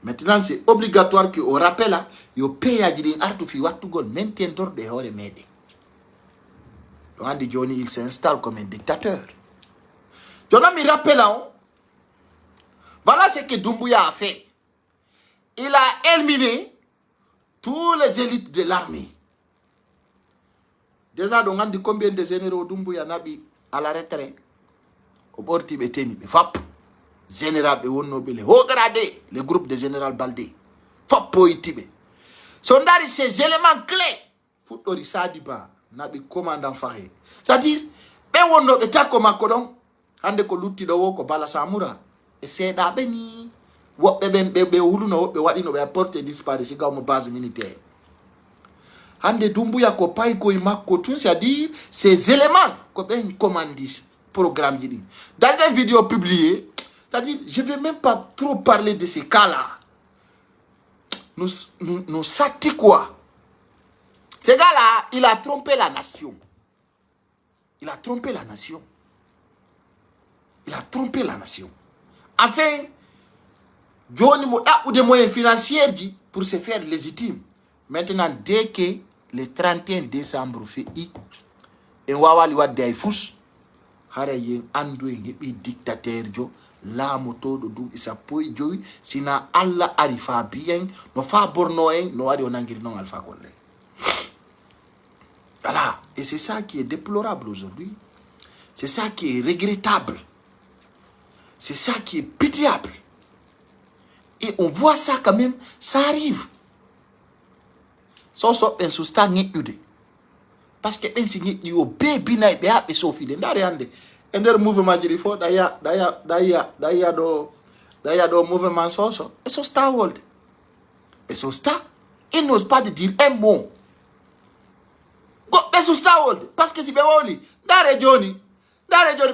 Maintenant c'est obligatoire que au rappel là, yo péage din artu fi wattu gol maintiendor de hore mede. Donc Andi Johnny il s'installe comme un dictateur. Donc mi rappelle là, voilà ce que Doumbouya a fait. Il a éliminé tous les élites de l'armée. Déjà, donc, on dit combien de généraux Doumbouya nabi à la retraite? Au bord tibétain, FAP, général Bewonobele, haut gradé, le groupe de général Baldé, FAP Poitibé. Sondari, ces éléments clés, Foutori Sadiba, nabi commandant Fahé. C'est-à-dire, Bewonobele, ta comme un codon, Hande ko lutti do ko bala samura, et c'est d'abeni. Be hulu no be wadi no be apporte disparu si comme base militaire. Hande Doumbouya ko pay ko imako tout, c'est-à-dire ces éléments ko ben commandis programme dit. Dans une vidéo publiée, c'est-à-dire je vais même pas trop parler de ces cas-là. Nous sati quoi? Ce gars-là, il a trompé la nation. Il a trompé la nation. Il a trompé la nation. Enfin, Johnny Moda ou des moyens financiers dit pour se faire légitime. Maintenant, dès que le 31 décembre fait et wawali wa daifus, hare yen andu ngebi dictateur jo la moto do du isa poi joy sina alla arifa bien no fa borno en no wadi onangiri non alpha kolle. Voilà, et c'est ça qui est déplorable aujourd'hui. C'est ça qui est regrettable. C'est ça qui est pitiable. Et on voit ça quand même, ça arrive. So en sustain ude. Parce que en signé yo baby na be ha be so fide ndare hande. Ender mouvement jiri fo daya do mouvement so. Et so star world. Et so star, il n'ose pas de dire un mot. Go be so star world parce que si be woli ndare Johnny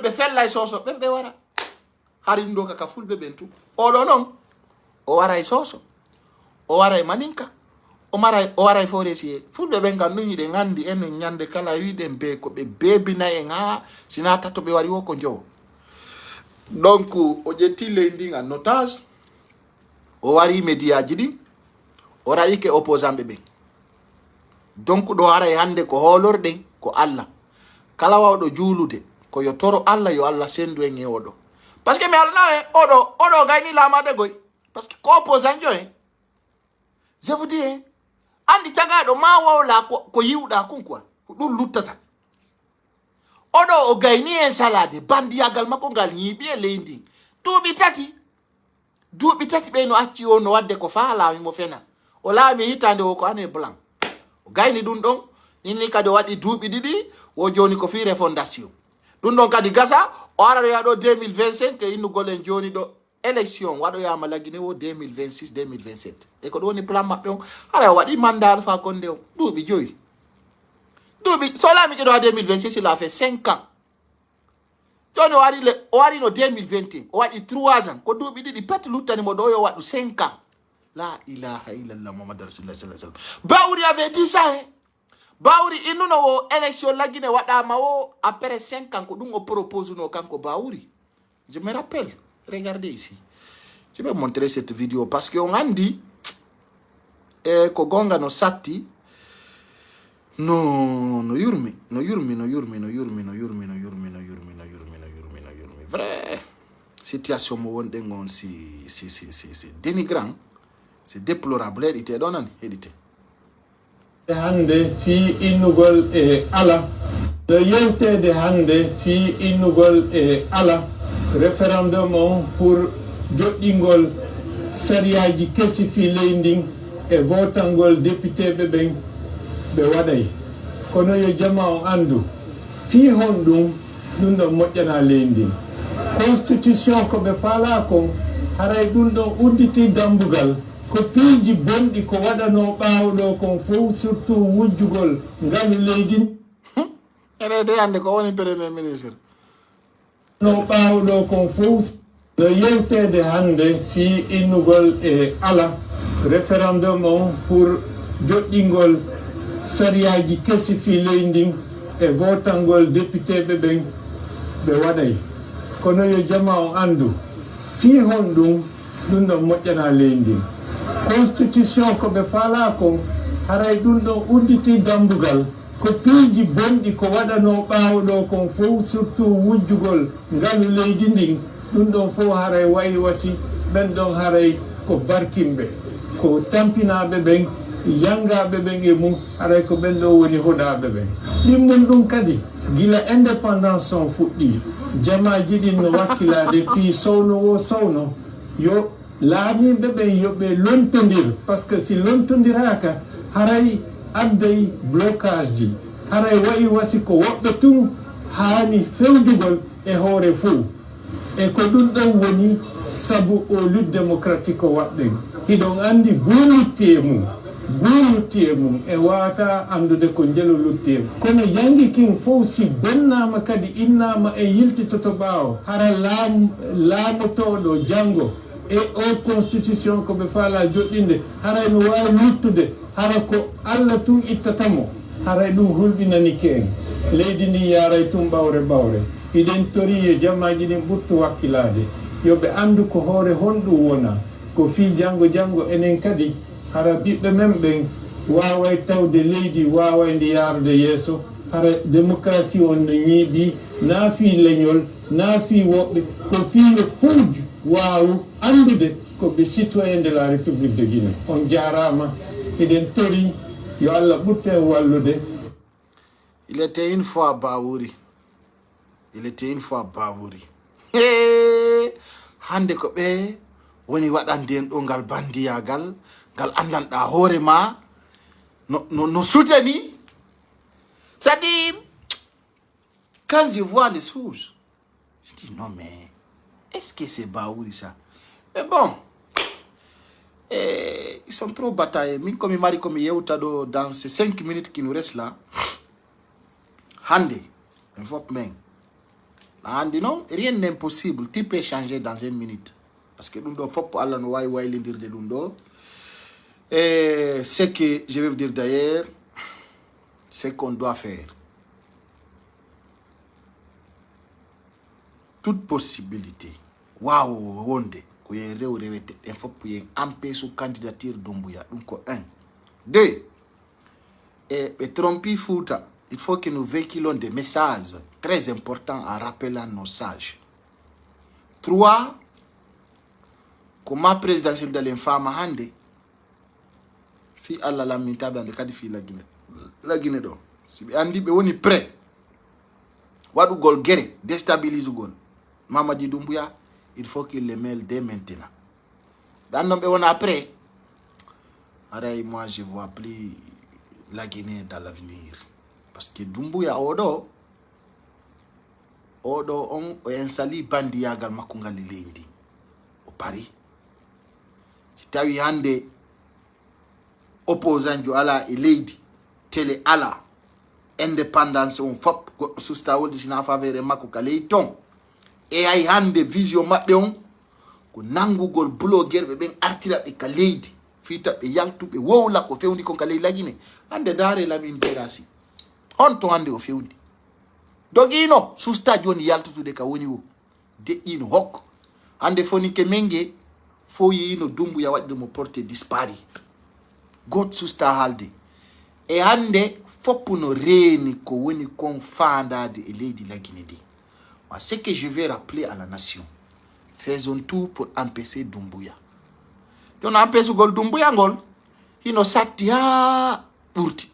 be fella so be wara. Harindo kaka fulbe bentu. O do non. O waray soso, o waray maninka, o waray foresier. Fulbe benga nuni de ngandi ene nyande kala wide mbe ko be bebi na enga sinata to be wari woko njo. Donc o jeti lending en otage, o wari media jidi, o rari ke opposant bebe. Donc do waray hande ko holorde ko Allah. Kala wawdo julude ko yo toro Allah yo Allah sendu en odo. Parce que me alna odo gagni la made goy. Parce que ko opposant jo je vous dis andi tagado ma wawla ko yiwda kunkwa dum luttata odo o gayni en salade bandiyagal mako ngal nyibi e lendi duubi tati be no acci o no wadde ko faala mi mo fena o laami hitande o ko ane blanc o gayni dum don ninni kadi wadi duubi didi wo joni ko fi refondation dum don kadi gasa o ara ya do 2025 e innu golen joni do élection wado ya malagine wo 2026 2027 e ko doni plan mabbe on ala wadi mandat fa konde on duubi joyi duubi sola mi ke do 2026 il a fait 5 ans joni wari no 2020 o wadi 3 ans ko duubi didi pet lutani mo do yo wadu 5 ans la ilaha illallah muhammad rasulullah sallallahu alaihi wasallam Bawuri avait dit ça Bawuri inu no élection lagine wada ma wo après 5 ans ko dum o propose no kanko Bawuri je me rappelle. Regardez ici. Je vais montrer cette vidéo parce qu'on a dit Kogonga no sati no yurmi. Vrai situation mo wonde ngon si dénigrant, c'est déplorable edité donan edité. Hande fi innugol e ala no yewtede hande fi innugol e ala référendum on pour joɗɗingol sariyaji kesi fi leydi e votangol député ɓe ɓen ɓe waɗay kono yo jama o andu fi hon ɗum ɗo moƴƴana leydi constitution ko ɓe faala kon haray ɗum ɗo udditi dambugal ko piiji bonɗi ko waɗano ɓaawɗo kon fof surtout wujjugol ngalu leydi ene de ande ko woni premier ministre no ɓaawɗo kon fof no yewtede hande fi innugol e ala référendum on pour joɗɗingol sariyaji kesi fi leydi e votangol député ɓe ɓen ɓe waɗay kono yo jama o andu fi hon ɗum ɗon moƴƴana leydi constitution ko ɓe faala kon haray ɗum ɗon udditi dambugal ko piiji bonɗi ko waɗano ɓaawo ɗo kon fof surtout wujjugol ngalu leydi ndin ɗum ɗon fof haray wayi wasi ɓen ɗon haray ko barkimɓe ko tampinaɓe ɓen yangaɓe ɓen e mum haray ko ɓen ɗo woni hoɗaɓe ɓen ɗimmum ɗum kadi gila indépendance on fuɗɗi jamaji ɗin no wakkilade fi sowno sowno yo laamiɓe ɓen yoɓe lontodir par ce que si lontodiraka haray adday blocage ji haray wayi wasi ko woɓɓe tun haani fewjugol e hoore fuu e ko ɗum ɗon woni sabu o lutte démocratique o waɗɗen hiɗon andi buulutti e mum e wata andude ko jelo lutti e mum kono yangi kin fof si bonnama kadi innama e yiltitoto ɓaawo hara laamotoɗo janggo e o constitution ko ɓe faala joɗɗinde haray no wawi luttude hara ko Allah tun ittatamo haray ɗum hulɓinanike en leydi ndi yaray tun ɓawre hiɗen tori e jammaji ɗin ɓurtu wakkilade yoɓe andu ko hoore honɗum wona ko fi janggo enen kadi hara ɓiɓɓe men ɓen waway tawde leydi wawayde yarude yeeso hara démocratie on no ñiiɓi naafi leñol naafi woɓɓe ko fiyo fof wawu andude ko ɓe citoyen de la république de Guinée on jarama eɗen tori yo Allah ɓurten wallude. Il était une fois Bawouri. Hande ko ɓe woni waɗande en ɗo ngal bandiyagal ngal andanɗa hoore ma no souteni. C'est-à-dire, quand je vois les choses, je dis non mais est-ce que c'est Bawouri ça? Mais bon, ils sont trop bataillés. Comme il m'a dit, comme il dans ces 5 minutes qui nous restent là, Hande, il faut même. Hande non, rien n'est impossible. Tu peux changer dans 1 minute. Parce que nous faut pas aller nous voir l'indir de l'undo. Et ce que je vais vous dire d'ailleurs, c'est qu'on doit faire. Toute possibilité. Waouh, Wonde. Il faut empêcher sous candidature d'Umbuya. Donc, 1. 2. Et tromper Fouta. Il faut que nous véhiculons des messages très importants en rappelant nos sages. 3. Comment présidentiel de l'infâme Hande. Fi Allah la mintabe ande kadi fi la Guinée do. Si be andi be woni prêt. Wadu gol gere déstabilise gol. Mamadi Doumbouya, il faut qu'il les mêle dès maintenant. Dans nos on après. Aray moi je vois plus la Guinée dans l'avenir parce que Doumbouya odo on ensali bandiyagal makungal lendi au Paris. Si tawi hande opposant jo ala e leydi télé ala indépendance on fop susta woldi sina faveur makko ka ley ton e ay hande vision mabbe on ko nangugol blogueur be ben artira be ka leydi fita be yaltube wowla ko fewndi kon ka ley lagine hande dare Lamin Berasi on to hande o fewndi dogino susta joni yaltutude ka woni wo de ino hokko hande foni ke menge fo yino Doumbouya wadde mo porté disparu God susta halde e hande foppu no reni ko woni kon fandade e leydi la Guinée di. Ce que je vais rappeler à la nation, faisons tout pour empêcher Doumbouya. Yon empêche gol Doumbouya ngol hino satti ha ɓurti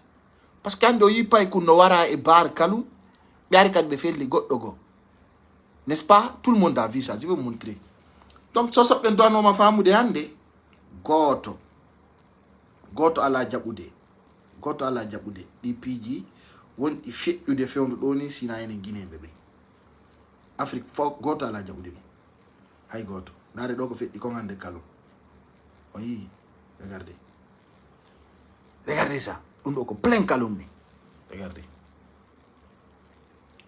parce que hande o yipa e kunno wara e bar kalu ɓe kad ɓe felli goɗɗo go, n'est-ce pas? Tout le monde a vu ça, je vais vous montrer. Donc so soɓɓe donoma famude hande goto ala jaɓude ɗi piiji wonɗi feƴƴude fewndo ɗo ni sina enen Guinéɓe ɓe Afrique fof goto ala jaɓude ɗum hay goto. Nare ɗo ko feƴƴi kon hande kalum on yi regardez ça ɗum ɗo ko plein kalum ni regardez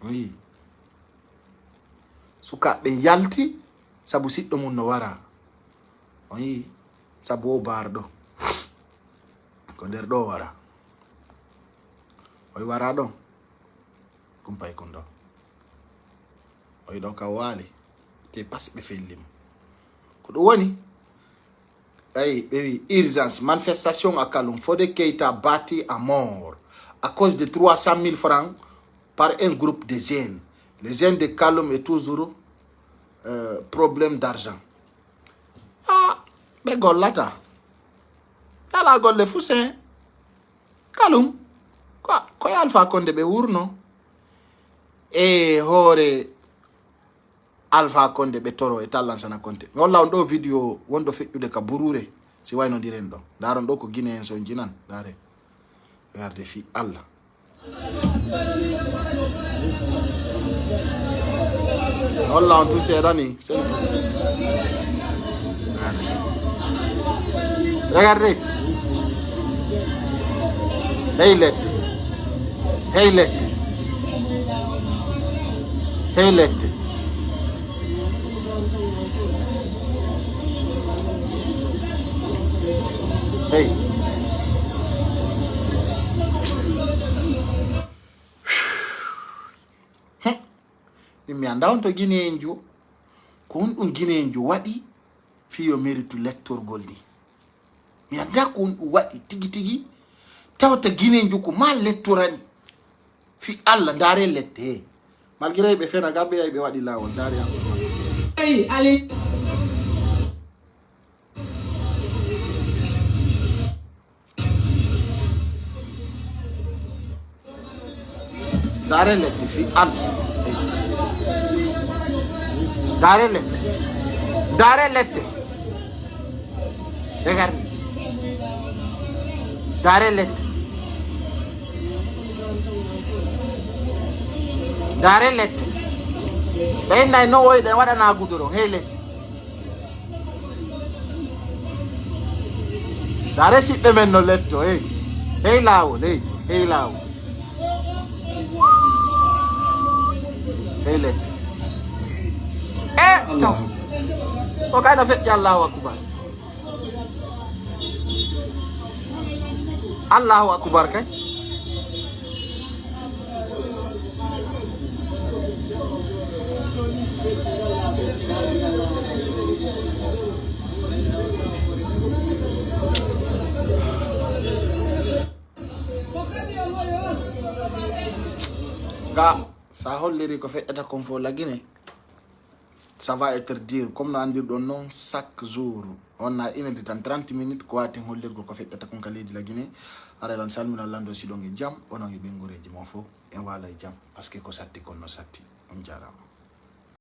on yi sukaɓe yalti sabu siɗɗo mum no wara on yi sabu o bar ɗo ko nder ɗo wara oy wara ɗon kumpay kondo oy do ka wali te pas be felim ko do woni ay urgence manifestation à Kaloum Fodé Keita bâti à mort à cause de 300 000 francs par un groupe de jeunes. Les jeunes de Kaloum est toujours problème d'argent. Ah, mais golata. Yala gol le foussin. Kaloum. Quoi Alpha Condé be wurno. E hore Alpha Condé be toro e talansana Conte. Ngolla on do video wondo feccude ka burure si wayno diren do. Daron do ko Guinée en son jinan dare. Regardez fi Allah. Allah on tout c'est rani. Regardez. Heylet. Hey. Mi anda on to Guinée nju ko on dum Guinée nju wadi fi yo méritu lecteur goldi mi anda ko on wadi tigi tawta Guinée nju ko mal lectorani fi Allah ndare lette malgré be fena gabe ay be wadi lawol ndare allez ndare lette fi Allah Dare lette. Regarde. Dare lette. Ben I know why they wada na guduro. Hey lette. Dare si be men no letto. Hey lao. Hey lette. No. What kind of it Allahu Akbar? Allahu Akbar kay? Ga sa holliri ko fe'ata kon fo la Guinée. Ça va être dur comme on dit non chaque jour on a une de 30 minutes quoi tin holler ko fait ta kon kale di la Guinée ara lan salmina lando si dongi jam onon e bengoreji mo fo en wala jam parce que ko satti kon no satti on jarama